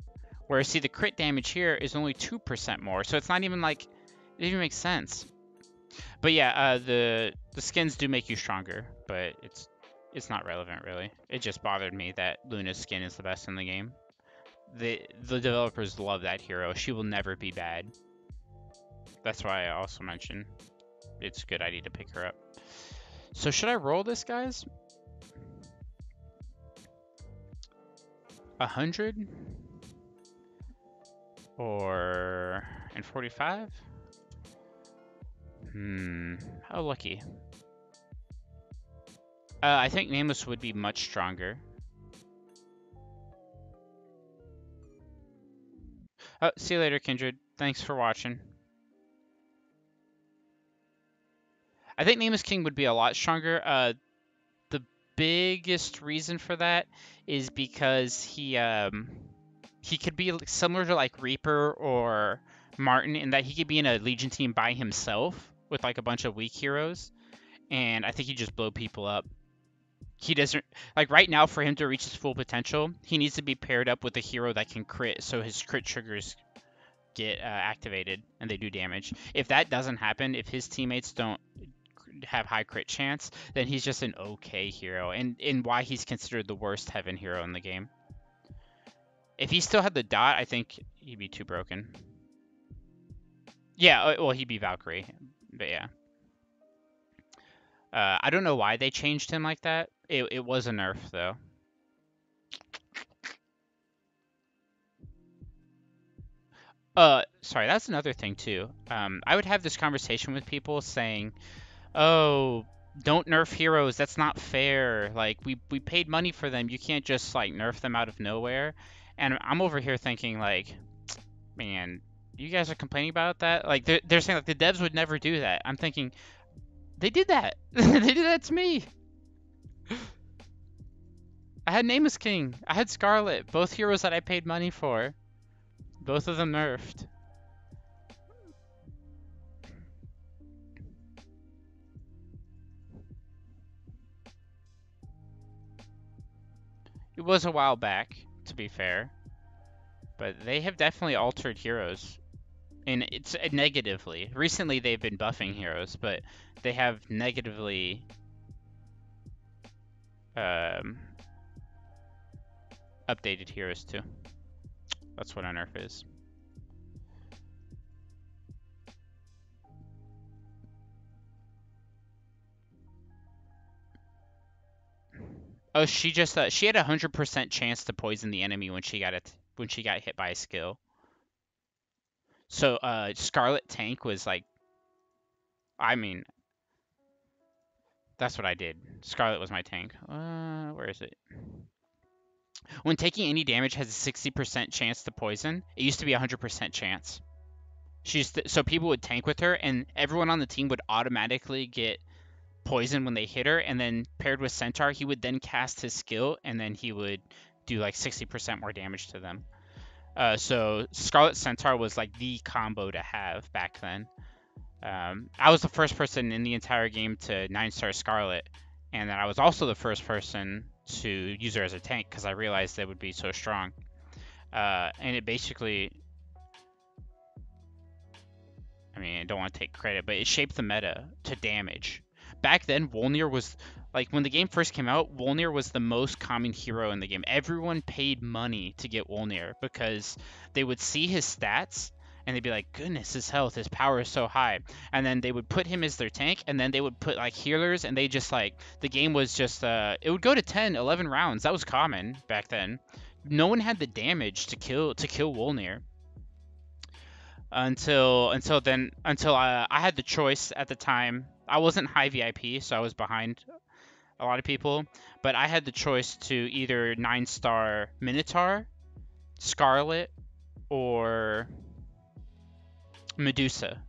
Whereas, see, the crit damage here is only 2% more. So it's not even like, it even makes sense. But yeah, the skins do make you stronger, but it's not relevant really. It just bothered me that Luna's skin is the best in the game. The developers love that hero. She will never be bad. That's why I also mentioned it's a good idea to pick her up. So should I roll this, guys? 100 or and 45? How lucky. I think Nameless would be much stronger. Oh, see you later, Kindred. Thanks for watching. I think Nameless King would be a lot stronger. The biggest reason for that is because he could be similar to like Reaper or Martin in that he could be in a Legion team by himself with like a bunch of weak heroes, and I think he'd just blow people up. He doesn't like right now for him to reach his full potential. He needs to be paired up with a hero that can crit, so his crit triggers get activated and they do damage. If that doesn't happen, if his teammates don't have high crit chance, then he's just an okay hero, and why he's considered the worst heaven hero in the game. If he still had the dot, I think he'd be too broken. Yeah, well, he'd be Valkyrie, but yeah. I don't know why they changed him like that. It was a nerf, though. Sorry, that's another thing, too. I would have this conversation with people saying, oh, don't nerf heroes. That's not fair. Like, we paid money for them. You can't just, like, nerf them out of nowhere. And I'm over here thinking, like, man, you guys are complaining about that? Like, they're saying, like, the devs would never do that. I'm thinking, they did that. They did that to me. I had Nameless King. I had Scarlet. Both heroes that I paid money for. Both of them nerfed. It was a while back, to be fair. But they have definitely altered heroes. And it's negatively. Recently they've been buffing heroes, but they have negatively updated heroes too. That's what a nerf is. Oh, she just she had a 100% chance to poison the enemy when she got hit by a skill. So Scarlet Tank was like, I mean, that's what I did. Scarlet was my tank. Where is it? When taking any damage has a 60% chance to poison. It used to be a 100% chance. So people would tank with her, and everyone on the team would automatically get poison when they hit her, and then paired with Centaur, he would then cast his skill, and then he would do like 60% more damage to them. So Scarlet Centaur was like the combo to have back then. I was the first person in the entire game to 9-star Scarlet, and then I was also the first person to use her as a tank because I realized they would be so strong. And it basically, I mean, I don't want to take credit, but it shaped the meta to damage. Back then, Wolnir was, like, when the game first came out, Wolnir was the most common hero in the game. Everyone paid money to get Wolnir because they would see his stats and they'd be like, goodness, his health, his power is so high. And then they would put him as their tank, and then they would put, like, healers, and they just, like, the game was just, it would go to 10, 11 rounds. That was common back then. No one had the damage to kill Wolnir. Until I had the choice at the time. I wasn't high VIP, so I was behind a lot of people, but I had the choice to either 9-star Minotaur, Scarlet, or Medusa.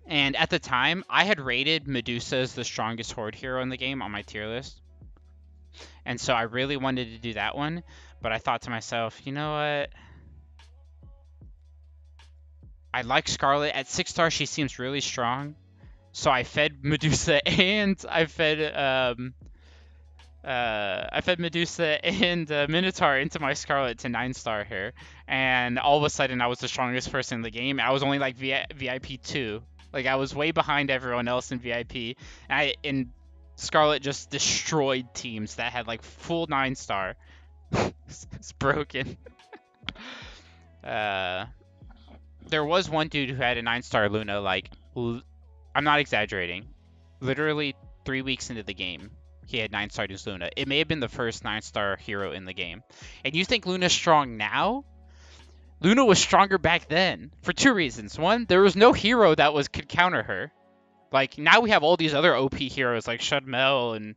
And at the time, I had rated Medusa as the strongest horde hero in the game on my tier list. And so I really wanted to do that one, but I thought to myself, you know what? I like Scarlet. At 6-star, she seems really strong. So I fed Medusa and I fed Medusa and Minotaur into my Scarlet to 9-star here, and all of a sudden I was the strongest person in the game. I was only like VIP 2, like I was way behind everyone else in VIP. And Scarlet just destroyed teams that had like full 9-star. It's broken. There was one dude who had a 9-star Luna, like, I'm not exaggerating, literally 3 weeks into the game, he had 9-star Luna. It may have been the first 9-star hero in the game. And you think Luna's strong now? Luna was stronger back then for 2 reasons. One, there was no hero that could counter her. Like, now we have all these other OP heroes like Shudmel and,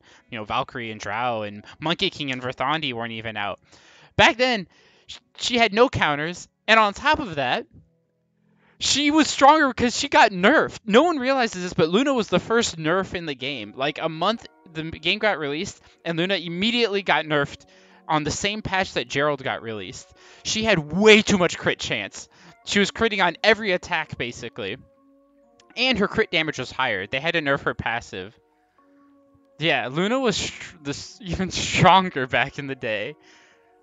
Valkyrie and Drow and Monkey King and Verthandi weren't even out. Back then, she had no counters, and on top of that, she was stronger because she got nerfed. No one realizes this, but Luna was the first nerf in the game. Like, a month, the game got released, and Luna immediately got nerfed on the same patch that Gerald got released. She had way too much crit chance. She was critting on every attack, basically. And her crit damage was higher. They had to nerf her passive. Yeah, Luna was even stronger back in the day.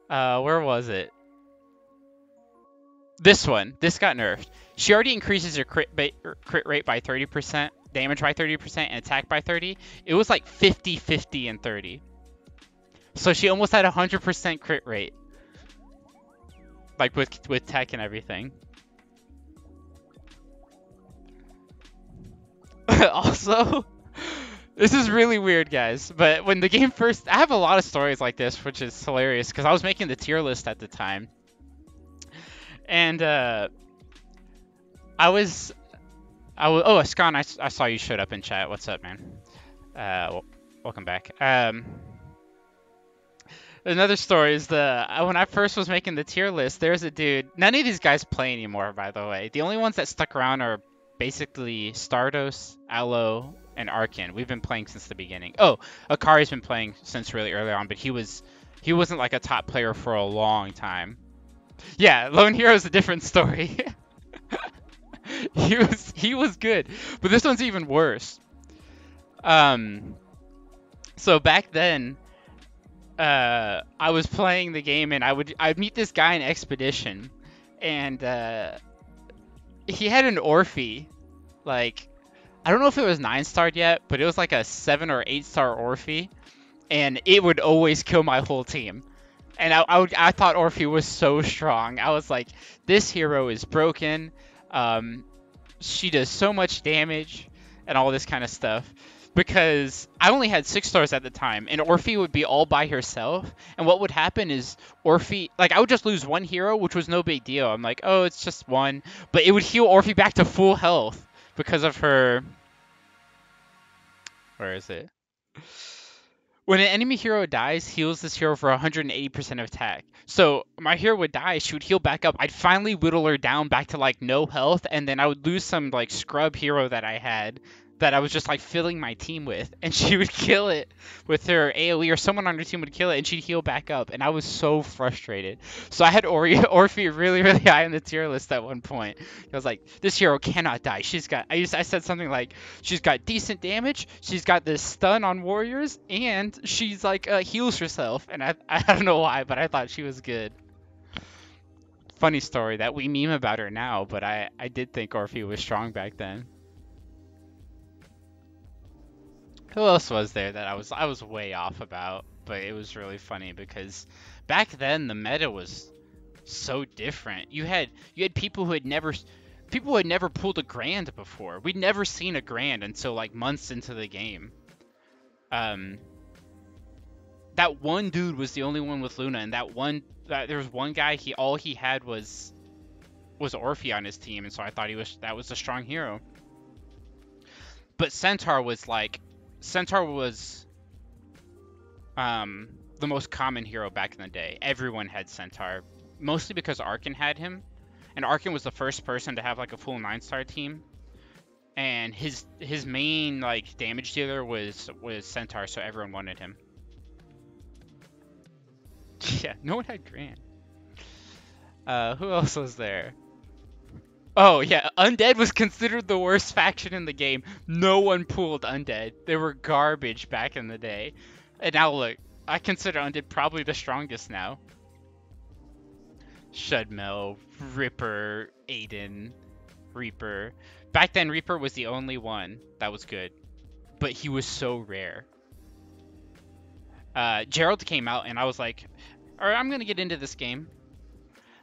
Where was it? This one. This got nerfed. She already increases her crit rate by 30%, damage by 30%, and attack by 30. It was like 50, 50, and 30. So she almost had 100% crit rate. Like with tech and everything. Also, this is really weird, guys. But when the game first... I have a lot of stories like this, which is hilarious, because I was making the tier list at the time. And I was... Oh, Ascan, I saw you showed up in chat. What's up, man? Welcome back. Another story is when I first was making the tier list, there's a dude... None of these guys play anymore, by the way. The only ones that stuck around are basically Stardos, Aloe, and Arkin. We've been playing since the beginning. Oh, Akari's been playing since really early on, but he wasn't like a top player for a long time. Yeah, Lone Hero is a different story. he was good, but this one's even worse. So back then, I was playing the game, and I'd meet this guy in Expedition, and he had an Orphe, like, I don't know if it was 9-starred yet, but it was like a 7 or 8-star Orphe, and it would always kill my whole team. And I thought Orphe was so strong. I was like, this hero is broken. She does so much damage and all this kind of stuff. Because I only had 6 stars at the time, and Orphe would be all by herself. And what would happen is Orphe, like, I would just lose one hero, which was no big deal. I'm like, oh, it's just one. But it would heal Orphe back to full health because of her... Where is it? When an enemy hero dies, heals this hero for 180% of attack. So my hero would die, she would heal back up. I'd finally whittle her down back to like no health, and then I would lose some like scrub hero that I had that I was just like filling my team with, and she would kill it with her AoE, or someone on her team would kill it and she'd heal back up, and I was so frustrated. So I had Orphe really, really high on the tier list at one point. I was like, this hero cannot die. I said something like, she's got decent damage, she's got this stun on warriors, and she's like heals herself. And I don't know why, but I thought she was good. Funny story that we meme about her now, but I did think Orphe was strong back then. Who else was there that I was way off about? But it was really funny because back then the meta was so different. You had people who had never pulled a grand before. We'd never seen a grand until like months into the game. That one dude was the only one with Luna, and there was one guy, all he had was Orphe on his team, and so I thought that was a strong hero. But Centaur was the most common hero back in the day. Everyone had Centaur, mostly because Arkin had him, and Arkin was the first person to have like a full 9-star team, and his main like damage dealer was Centaur, so everyone wanted him. Yeah, no one had Grant. Who else was there? Oh, yeah, Undead was considered the worst faction in the game. No one pulled Undead. They were garbage back in the day. And now look, I consider Undead probably the strongest now. Shudmel, Ripper, Aiden, Reaper. Back then, Reaper was the only one that was good. But he was so rare. Gerald came out, and I was like, alright, I'm going to get into this game.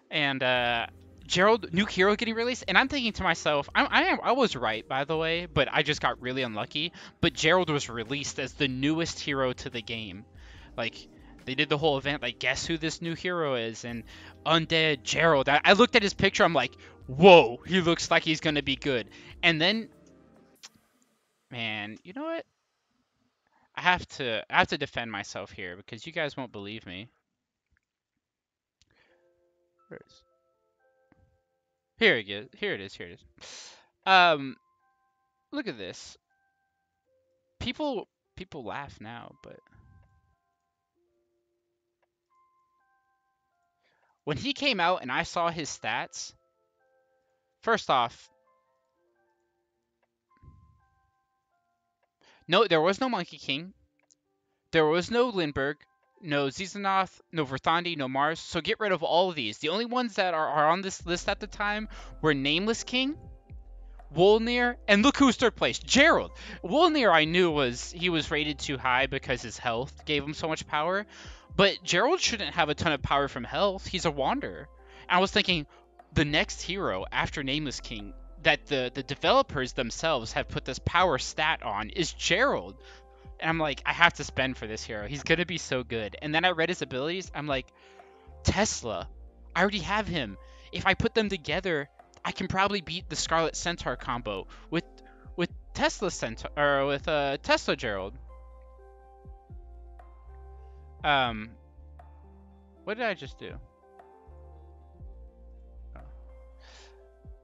And, Gerald, new hero getting released, and I'm thinking to myself, I was right, by the way, but I just got really unlucky. But Gerald was released as the newest hero to the game. Like, they did the whole event, like, guess who this new hero is? And Undead, Gerald. I looked at his picture, I'm like, whoa, he looks like he's gonna be good. And then Man, you know what? I have to defend myself here because you guys won't believe me. Where is- Here it is. Here it is. Here it is. Look at this. People laugh now, but when he came out and I saw his stats, first off, no, there was no Monkey King, there was no Lindbergh, no Zizanoth, no Verthandi, no Mars. So get rid of all of these. The only ones that are on this list at the time were Nameless King, Wolnir, and look who's third place, Gerald. Wolnir I knew he was rated too high because his health gave him so much power, but Gerald shouldn't have a ton of power from health. He's a wanderer. And I was thinking, the next hero after Nameless King that the developers themselves have put this power stat on is Gerald. And I'm like, I have to spend for this hero. He's gonna be so good. And then I read his abilities. I'm like, Tesla. I already have him. If I put them together, I can probably beat the Scarlet Centaur combo with Tesla Centaur or with Tesla Gerald. Um, what did I just do? Oh.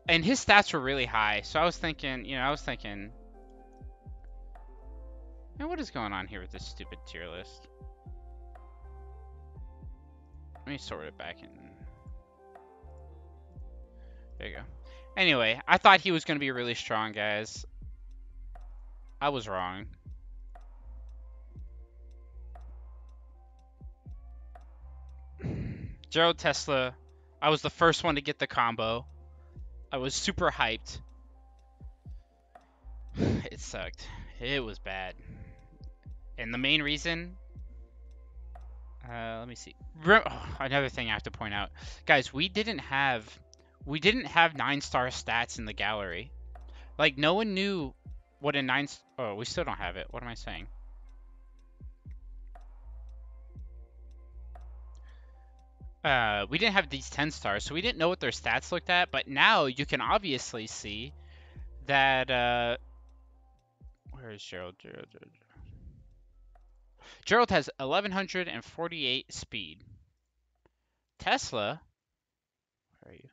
And his stats were really high, so I was thinking, man, what is going on here with this stupid tier list? Let me sort it back in. There you go. Anyway, I thought he was going to be really strong, guys. I was wrong. Gerald Tesla, I was the first one to get the combo. I was super hyped. It sucked. It was bad. And the main reason, let me see. Another thing I have to point out, guys, we didn't have 9-star stats in the gallery. Like no one knew what a 9. Oh, we still don't have it. What am I saying? We didn't have these 10 stars, so we didn't know what their stats looked at. But now you can obviously see that. Where is Gerald? Gerald has 1148 speed. Tesla, where are you?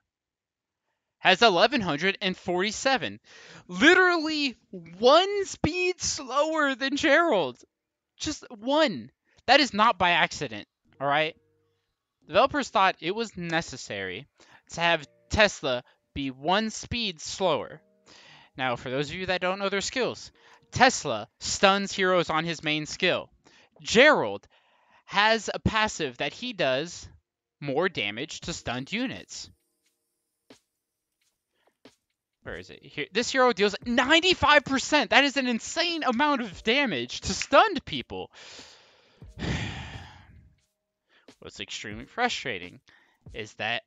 Has 1147. Literally one speed slower than Gerald. Just one. That is not by accident, all right? Developers thought it was necessary to have Tesla be one speed slower. Now, for those of you that don't know their skills, Tesla stuns heroes on his main skill. Gerald has a passive that he does more damage to stunned units. Where is it? Here, this hero deals 95%. That is an insane amount of damage to stunned people. What's extremely frustrating is that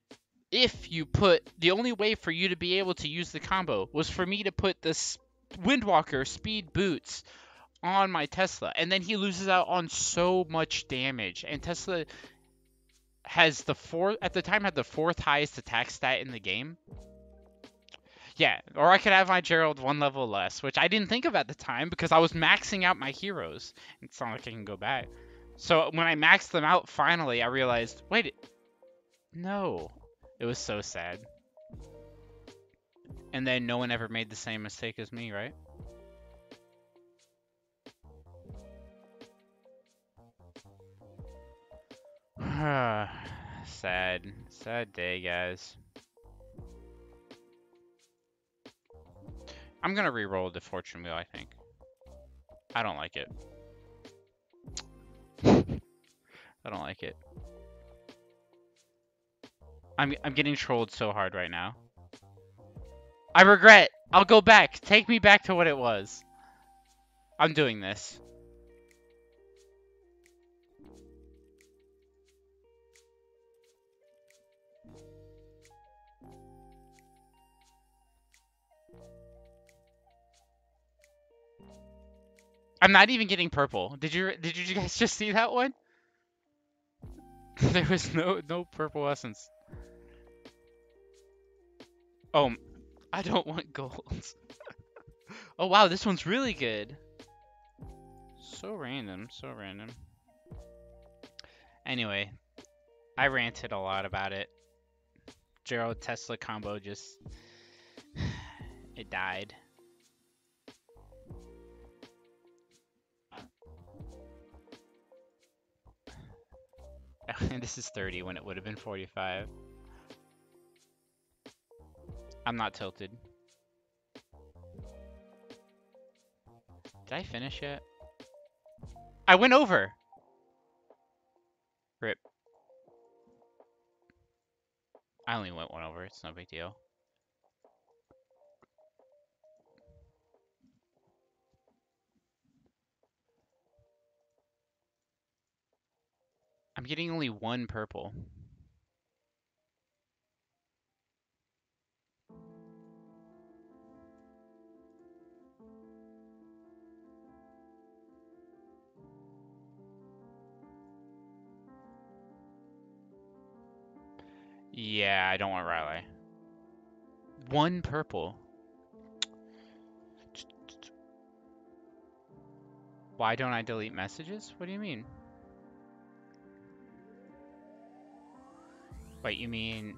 if you put the only way for you to be able to use the combo was for me to put this Windwalker speed boots on my Tesla, and then he loses out on so much damage. And Tesla has at the time had the 4th highest attack stat in the game. Yeah, or I could have my Gerald 1 level less, which I didn't think of at the time because I was maxing out my heroes. It's not like I can go back. So when I maxed them out finally, I realized, wait, no. It was so sad. And then no one ever made the same mistake as me, right? Sad. Sad day, guys. I'm gonna re-roll the fortune wheel, I think. I don't like it. I don't like it. I'm getting trolled so hard right now. I regret. I'll go back. Take me back to what it was. I'm doing this. I'm not even getting purple. Did you guys just see that one? There was no purple essence. Oh, I don't want gold. Oh wow, this one's really good. So random, so random. Anyway, I ranted a lot about it. Gerald Tesla combo just it died. And this is 30 when it would have been 45. I'm not tilted. Did I finish yet? I went over. Rip. I only went one over. It's no big deal. I'm getting only one purple. Yeah, I don't want Riley. One purple. Why don't I delete messages? What do you mean? Wait, you mean...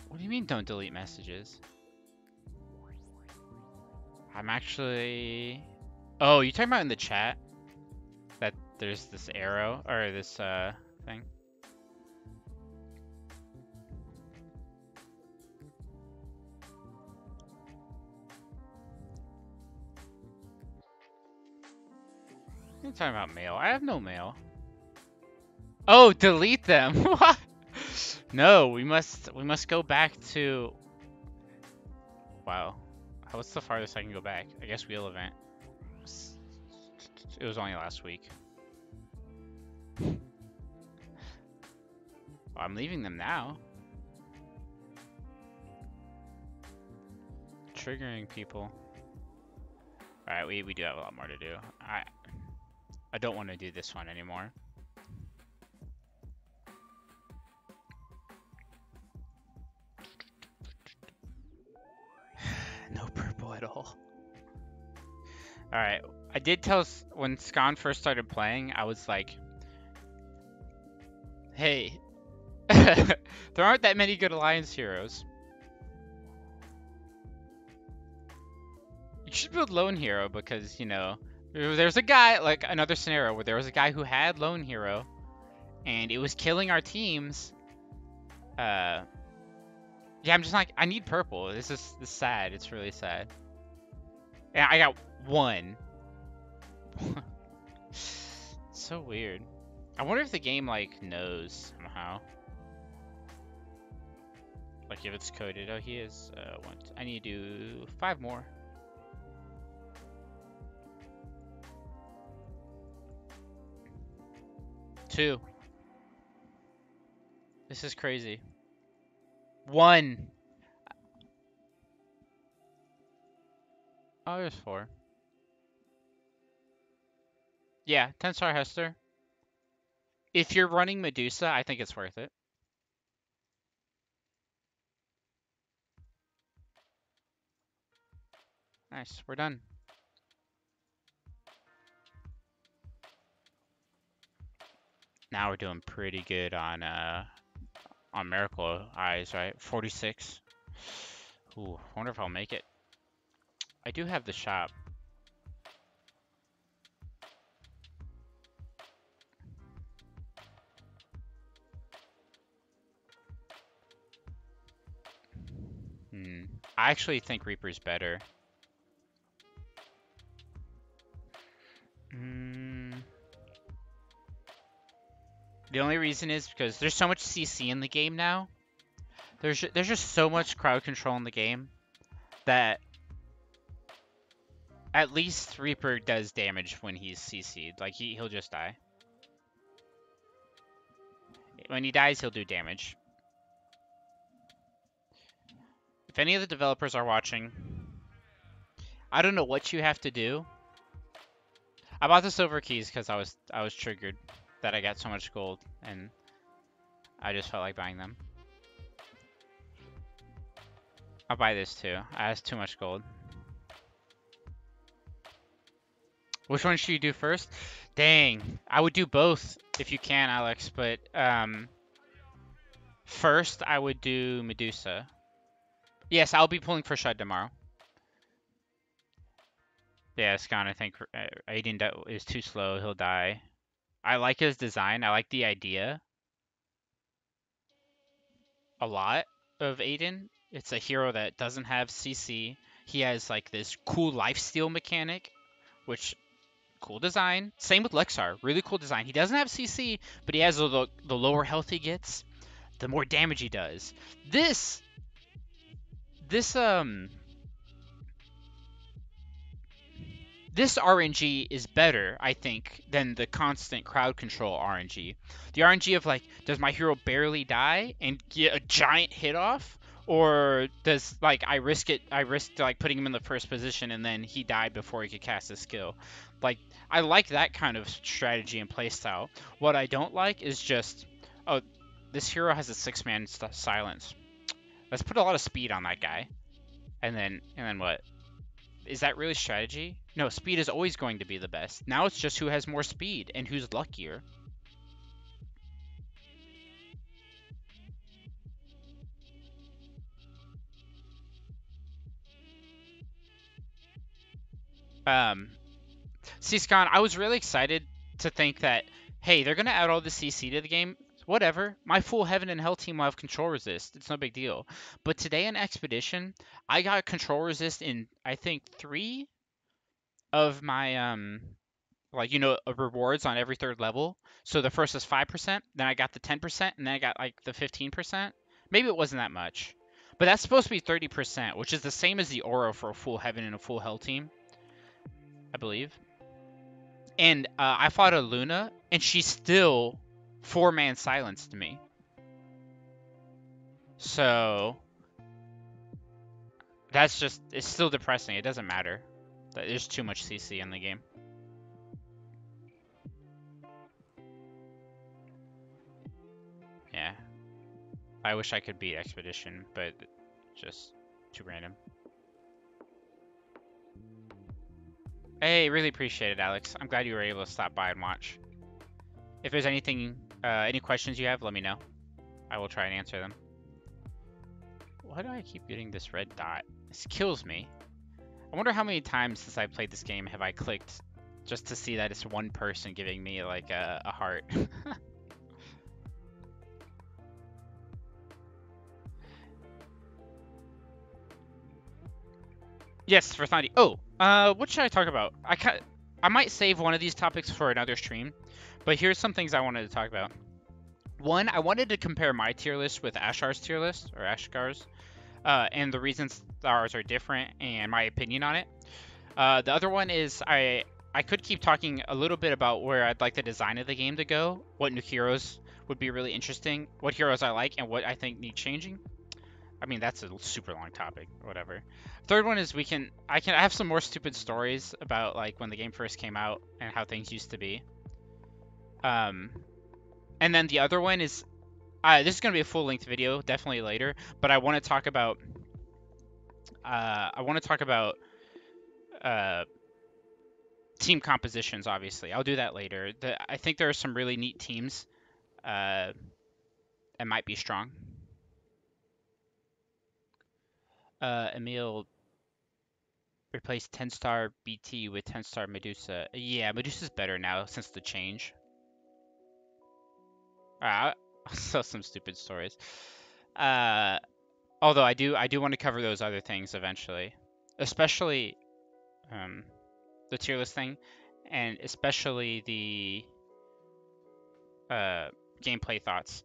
What do you mean don't delete messages? I'm actually... Oh, you talking about in the chat? That there's this arrow, or this, thing? You're talking about mail. I have no mail. Oh, delete them! What? No, we must go back to... Wow. What's the farthest I can go back? I guess wheel event. It was only last week. Well, I'm leaving them now. Triggering people. Alright, we do have a lot more to do. I don't want to do this one anymore. No purple at all. Alright, I did tell when Scon first started playing, I was like, hey, there aren't that many good Alliance heroes. You should build Lone Hero because, you know, there's a guy, like another scenario where there was a guy who had Lone Hero and it was killing our teams. Yeah, I'm just like, I need purple. This is sad. It's really sad. And I got one. So weird. I wonder if the game, like, knows somehow. Like, if it's coded. Oh, he is. I need to do 5 more. Two. This is crazy. 1. Oh, there's 4. Yeah, 10-star Hester. If you're running Medusa, I think it's worth it. Nice, we're done. Now we're doing pretty good on Miracle Eyes, right? 46. Ooh, I wonder if I'll make it. I do have the shop. I actually think Reaper's better. The only reason is because there's so much CC in the game now. There's just so much crowd control in the game that at least Reaper does damage when he's CC'd. Like, he'll just die. When he dies, he'll do damage. If any of the developers are watching, I don't know what you have to do. I bought the silver keys because I was triggered that I got so much gold, and I just felt like buying them. I'll buy this too. I have too much gold. Which one should you do first? Dang, I would do both if you can, Alex. But first I would do Medusa. Yes, I'll be pulling for Shud tomorrow. Yeah, Scan, I think Aiden is too slow. He'll die. I like his design. I like the idea a lot of Aiden. It's a hero that doesn't have CC. He has like this cool lifesteal mechanic, which cool design. Same with Lexar, really cool design. He doesn't have CC, but he has the lower health he gets, the more damage he does. This this RNG is better, I think, than the constant crowd control RNG. The RNG of like, does my hero barely die and get a giant hit off? Or does like I risked like putting him in the first position and then he died before he could cast his skill. Like I like that kind of strategy and playstyle. What I don't like is just, oh, this hero has a 6-man silence. Let's put a lot of speed on that guy. And then what? Is that really strategy? No, speed is always going to be the best. Now it's just who has more speed and who's luckier. C-Scon, I was really excited to think that, hey, they're going to add all the CC to the game. Whatever. My full Heaven and Hell team will have control resist. It's no big deal. But today in Expedition, I got control resist in, I think, 3 of my, like, rewards on every 3rd level. So the first is 5%, then I got the 10%, and then I got, like, the 15%. Maybe it wasn't that much. But that's supposed to be 30%, which is the same as the aura for a full Heaven and a full Hell team, I believe. And I fought a Luna, and she still 4-man silenced me. So that's just, it's still depressing. It doesn't matter. There's too much CC in the game. Yeah. I wish I could beat Expedition, but just too random. Hey, really appreciate it, Alex. I'm glad you were able to stop by and watch. If there's anything, any questions you have, let me know. I will try and answer them. Why do I keep getting this red dot? This kills me. I wonder how many times since I played this game have I clicked just to see that it's one person giving me like a heart. Yes, for Thandi. Oh, what should I talk about? I might save one of these topics for another stream, but here's some things I wanted to talk about. One, I wanted to compare my tier list with Ashar's tier list, or Ashgar's, and the reasons ours are different and my opinion on it. The other one is I could keep talking a little bit about where I'd like the design of the game to go, what new heroes would be really interesting, what heroes I like, and what I think need changing. I mean, that's a super long topic, whatever. Third one is I have some more stupid stories about like when the game first came out and how things used to be. And then the other one is, this is gonna be a full length video, definitely later, but I want to talk about, team compositions. Obviously, I'll do that later. I think there are some really neat teams, that might be strong. Emil replaced 10-star BT with 10-star Medusa. Yeah, Medusa's better now since the change. So some stupid stories. Although I do want to cover those other things eventually, especially the tier list thing, and especially the gameplay thoughts.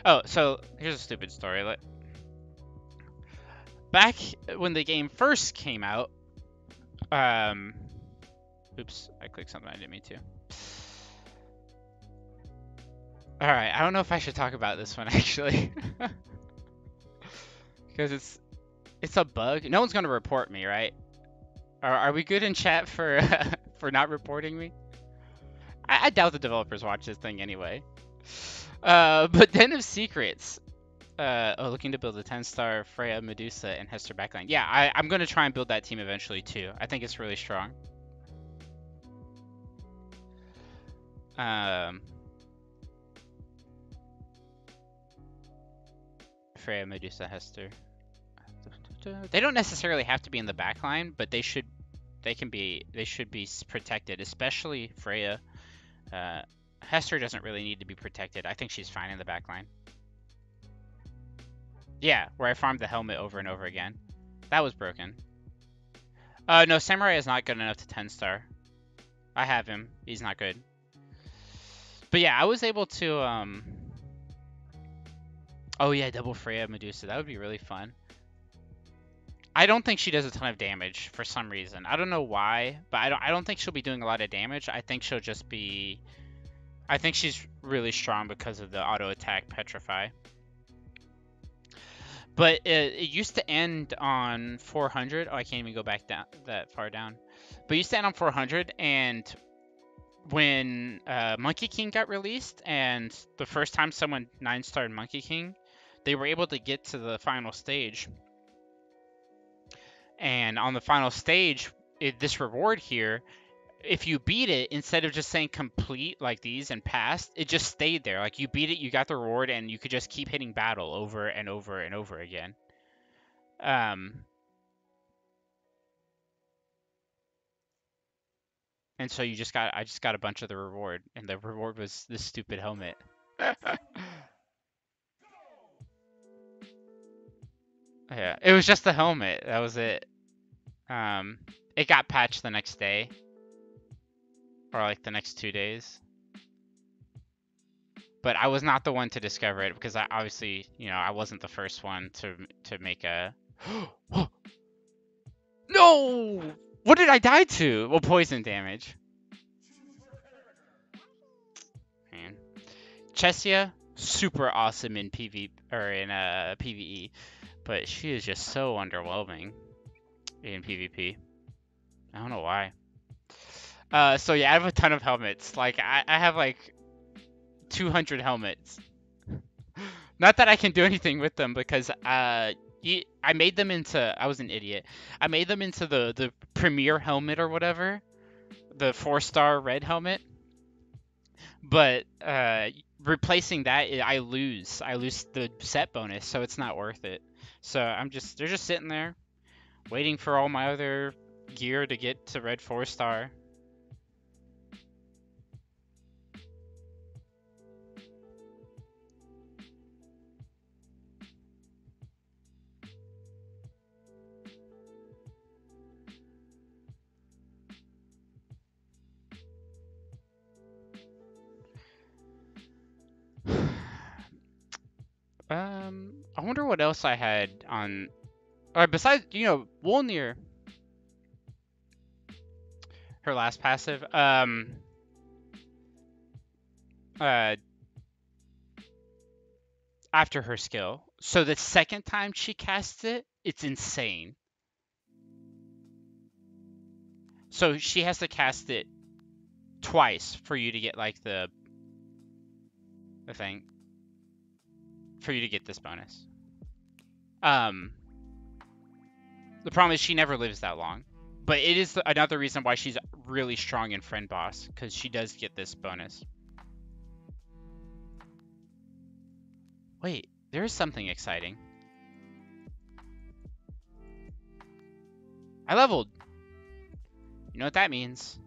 Oh, so here's a stupid story. Back when the game first came out, oops, I clicked something I didn't mean to. All right, I don't know if I should talk about this one actually, because it's a bug. No one's gonna report me, right? Are we good in chat for for not reporting me? I doubt the developers watch this thing anyway. But Den of Secrets. Looking to build a 10-star Freya, Medusa, and Hester backline. Yeah, I'm gonna try and build that team eventually too. I think it's really strong. Freya, Medusa, Hester. They don't necessarily have to be in the backline, but they should be protected, especially Freya. Hester doesn't really need to be protected. I think she's fine in the backline. Yeah, where I farmed the helmet over and over again. That was broken. No, Samurai is not good enough to 10-star. I have him. He's not good. But yeah, I was able to, Oh yeah, double Freya Medusa. That would be really fun. I don't think she does a ton of damage for some reason. I don't know why, but I don't think she'll be doing a lot of damage. I think she'll just be... I think she's really strong because of the auto attack Petrify. But it used to end on 400. Oh, I can't even go back down that far down. But it used to end on 400, and when Monkey King got released, and the first time someone 9-starred Monkey King, they were able to get to the final stage. And on the final stage, this reward here, if you beat it, instead of just saying complete like these and passed, it just stayed there. Like you beat it, you got the reward, and you could just keep hitting battle over and over and over again. And so I just got a bunch of the reward, and the reward was this stupid helmet. Yeah, it was just the helmet. That was it. It got patched the next day, or like the next 2 days. But I was not the one to discover it because I obviously, I wasn't the first one to make a. No! What did I die to? Well, poison damage. Man. Chesia, super awesome in PvP, but she is just so underwhelming in PvP. I don't know why. So yeah, I have a ton of helmets. Like I have like 200 helmets. Not that I can do anything with them because I made them into. I was an idiot. I made them into the premier helmet or whatever, the 4-star red helmet. But replacing that, I lose the set bonus, so it's not worth it. So they're just sitting there, waiting for all my other gear to get to red 4-star. I wonder what else I had on. Besides, Wolnir, her last passive. After her skill. So the second time she casts it, it's insane. So she has to cast it twice for you to get like the thing. For you to get this bonus. The problem is she never lives that long. But it is another reason why she's really strong in Friend Boss, because she does get this bonus. Wait, there is something exciting. I leveled. You know what that means.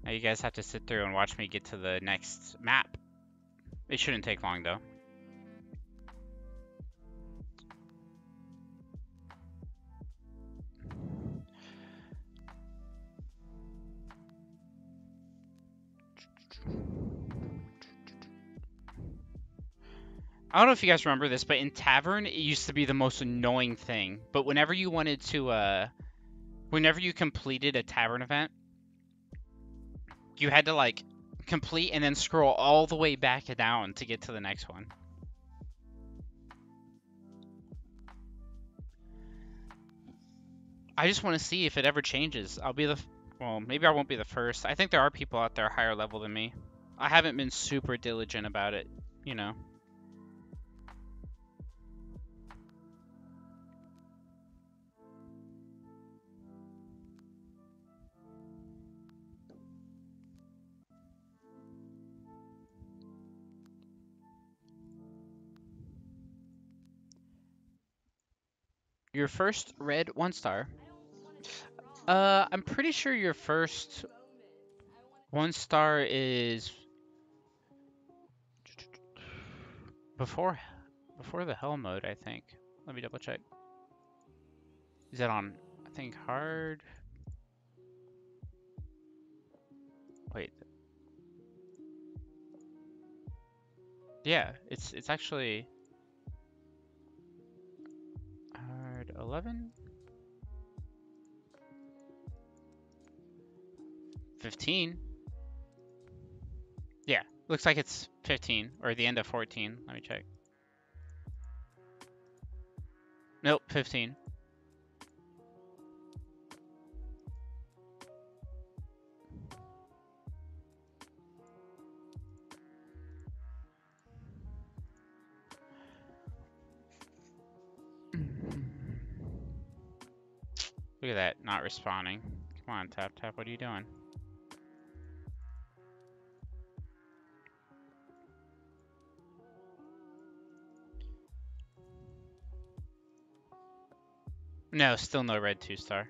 Now you guys have to sit through and watch me get to the next map. It shouldn't take long though. I don't know if you guys remember this, but in Tavern, it used to be the most annoying thing. But whenever you wanted to, whenever you completed a Tavern event, you had to, like, complete and then scroll all the way back down to get to the next one. I just want to see if it ever changes. Well, maybe I won't be the first. I think there are people out there higher level than me. I haven't been super diligent about it you know. Your first red 1-star. I'm pretty sure your first 1-star is before the hell mode, I think. Let me double check. Is that on, I think, hard? Wait. Yeah, it's actually hard 11? 15? Yeah, looks like it's 15 or the end of 14. Let me check. Nope, 15. Look at that, not responding. Come on, TapTap, what are you doing? No, still no red 2-star.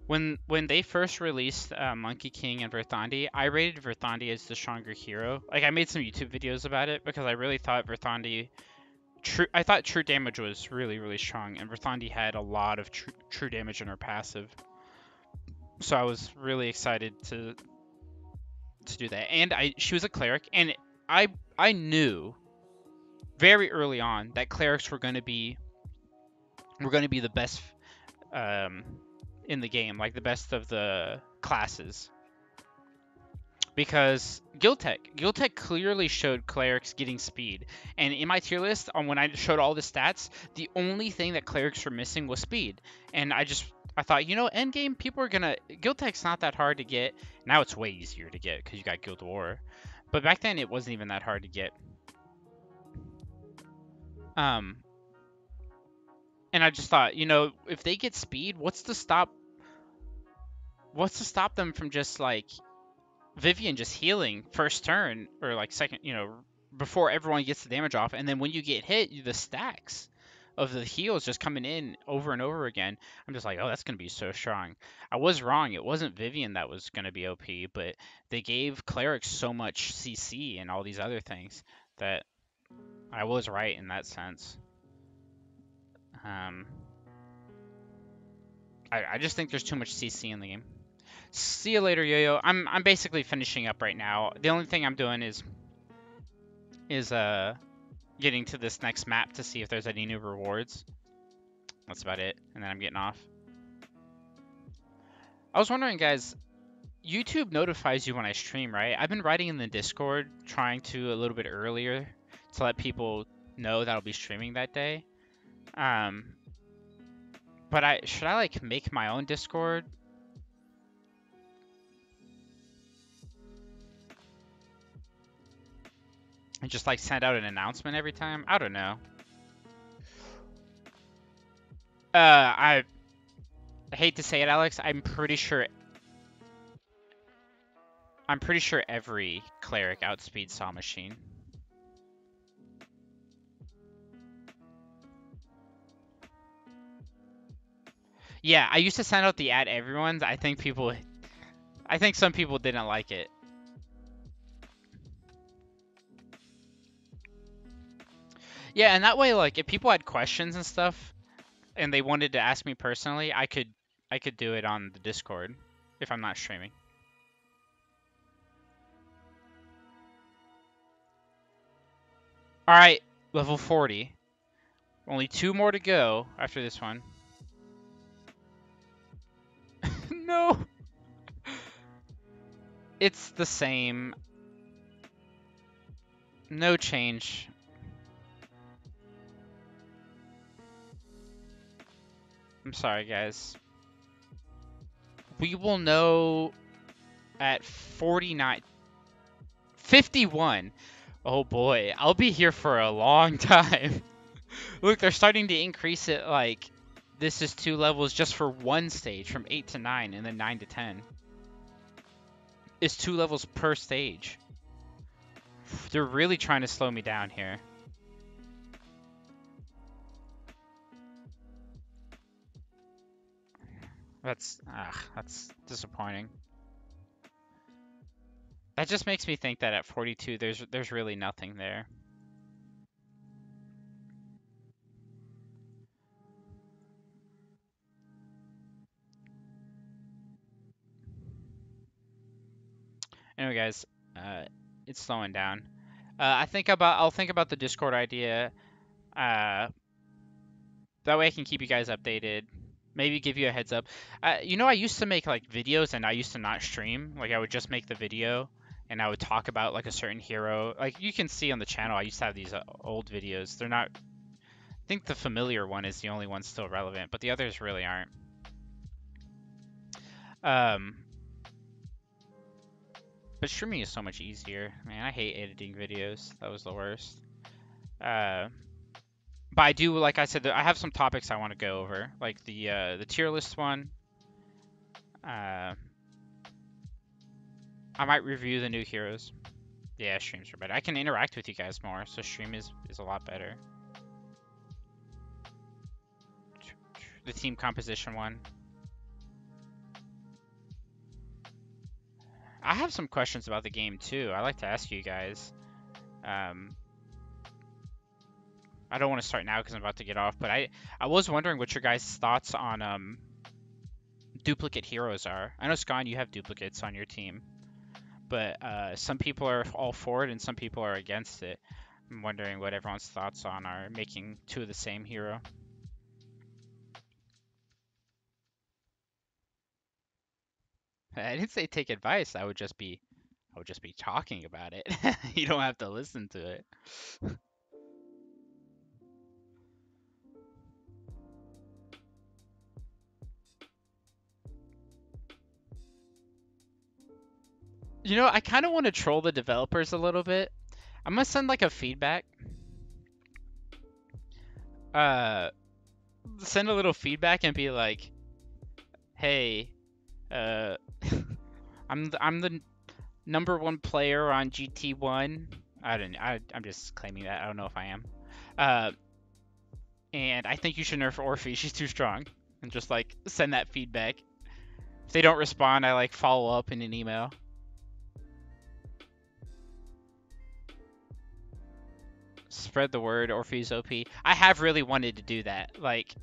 When they first released Monkey King and Verthandi, I rated Verthandi as the stronger hero. Like I made some YouTube videos about it because I really thought Verthandi I thought true damage was really strong, and Verthandi had a lot of true damage in her passive. So I was really excited to do that. And she was a cleric, and I knew very early on that clerics were going to be the best in the game, like the best of the classes. Because Guild-Tech clearly showed clerics getting speed, and in my tier list, when I showed all the stats, the only thing that clerics were missing was speed. And I thought, you know, end game people are gonna Guild-Tech's not that hard to get. Now it's way easier to get because you got Guild War, but back then it wasn't even that hard to get. And I just thought, you know, if they get speed, what's to stop them from just like Vivian just healing first turn or like second, you know, before everyone gets the damage off, and then when you get hit, the stacks of the heals just coming in over and over again. I'm just like, oh, that's gonna be so strong. I was wrong. It wasn't Vivian that was gonna be OP, but they gave clerics so much CC and all these other things that I was right in that sense. I just think there's too much CC in the game. See you later, Yo-Yo. I'm basically finishing up right now. The only thing I'm doing is getting to this next map to see if there's any new rewards. That's about it, and then I'm getting off. I was wondering, guys, YouTube notifies you when I stream, right? I've been writing in the Discord, trying to a little bit earlier to let people know that I'll be streaming that day. But should I like make my own Discord? And just like send out an announcement every time? I don't know. I hate to say it, Alex. I'm pretty sure every cleric outspeeds Saw Machine. Yeah, I used to send out the ad everyone's. I think some people didn't like it. Yeah, and that way, like, if people had questions and stuff, and they wanted to ask me personally, I could do it on the Discord if I'm not streaming. All right, level 40. Only 2 more to go after this one. No. It's the same. No change. I'm sorry, guys. We will know at 49, 51. Oh boy, I'll be here for a long time. Look, they're starting to increase it. Like, this is 2 levels just for one stage, from 8 to 9, and then 9 to 10. It's 2 levels per stage. They're really trying to slow me down here. That's disappointing. That just makes me think that at 42, there's really nothing there. Anyway, guys, it's slowing down. I'll think about the Discord idea. That way I can keep you guys updated. Maybe give you a heads up. You know, I used to make like videos and I used to not stream. Like I would just make the video and I would talk about like a certain hero. Like you can see on the channel, I used to have these old videos. They're not. I think the familiar one is the only one still relevant, but the others really aren't. Um, but streaming is so much easier. Man, I hate editing videos. That was the worst. But I do, like I said, I have some topics I want to go over, like the tier list one. I might review the new heroes. Yeah, streams are better. I can interact with you guys more, so stream is a lot better. The team composition one. I have some questions about the game too. I like to ask you guys. I don't want to start now because I'm about to get off, but I was wondering what your guys' thoughts on duplicate heroes are. I know, Scon, you have duplicates on your team, but some people are all for it and some people are against it. I'm wondering what everyone's thoughts on are making 2 of the same hero. I didn't say take advice. I would just be talking about it. You don't have to listen to it. You know, I kind of want to troll the developers a little bit. I'm gonna send like a feedback. Uh, Send a little feedback and be like, "Hey, uh, I'm the #1 player on GT1. I'm just claiming that. I don't know if I am. Uh, and I think you should nerf Orphe. She's too strong." And just like send that feedback. If they don't respond, I like follow up in an email. Spread the word, Orphe's OP. I have really wanted to do that. Like,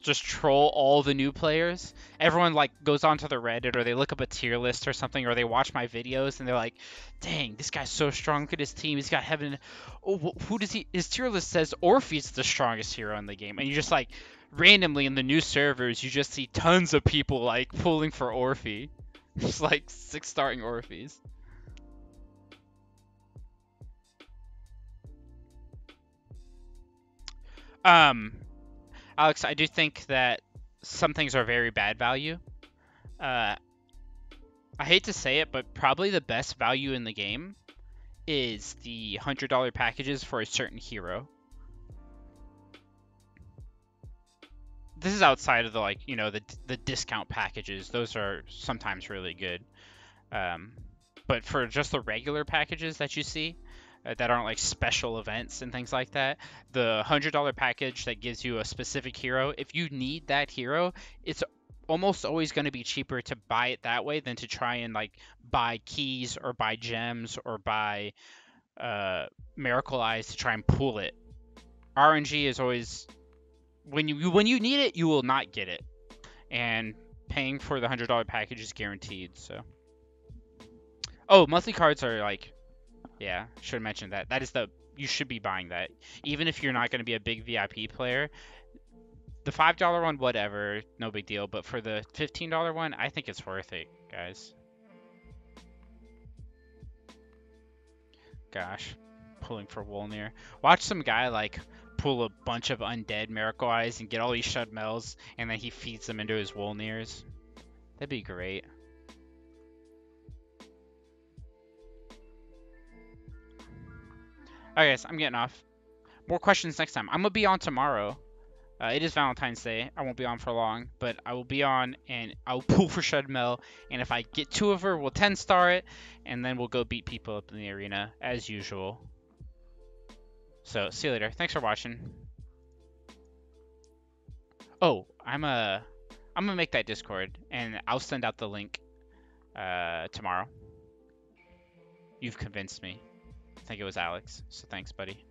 just troll all the new players. Everyone like goes onto the Reddit or they look up a tier list or something, or they watch my videos and they're like, "Dang, this guy's so strong. Look at his team. He's got heaven. Oh, who does he? His tier list says Orphe's the strongest hero in the game." And you just like randomly in the new servers, you just see tons of people like pulling for Orphe. Just like 6 starting Orphes. Um, Alex, I do think that some things are very bad value. I hate to say it, but probably the best value in the game is the $100 packages for a certain hero. This is outside of the like, you know, the discount packages. Those are sometimes really good. But for just the regular packages that you see, that aren't like special events and things like that, the $100 package that gives you a specific hero, if you need that hero, it's almost always going to be cheaper to buy it that way than to try and like buy keys or buy gems or buy Miracle Eyes to try and pull it. RNG is always when you need it, you will not get it, and paying for the $100 package is guaranteed. So, oh, monthly cards are like, yeah, should have mentioned that. That is you should be buying that, even if you're not going to be a big VIP player. The $5 one, whatever, no big deal. But for the $15 one, I think it's worth it, guys. Gosh, pulling for Wolnir. Watch some guy like pull a bunch of undead Miracle Eyes and get all these Shudmells, and then he feeds them into his Wolnirs. That'd be great. Okay, guys, I'm getting off. More questions next time. I'm gonna be on tomorrow. It is Valentine's Day. I won't be on for long, but I will be on and I'll pull for Shred Mel. And if I get 2 of her, we'll 10-star it, and then we'll go beat people up in the arena as usual. So see you later. Thanks for watching. Oh, I'm gonna make that Discord and I'll send out the link tomorrow. You've convinced me. I think it was Alex. So thanks, buddy.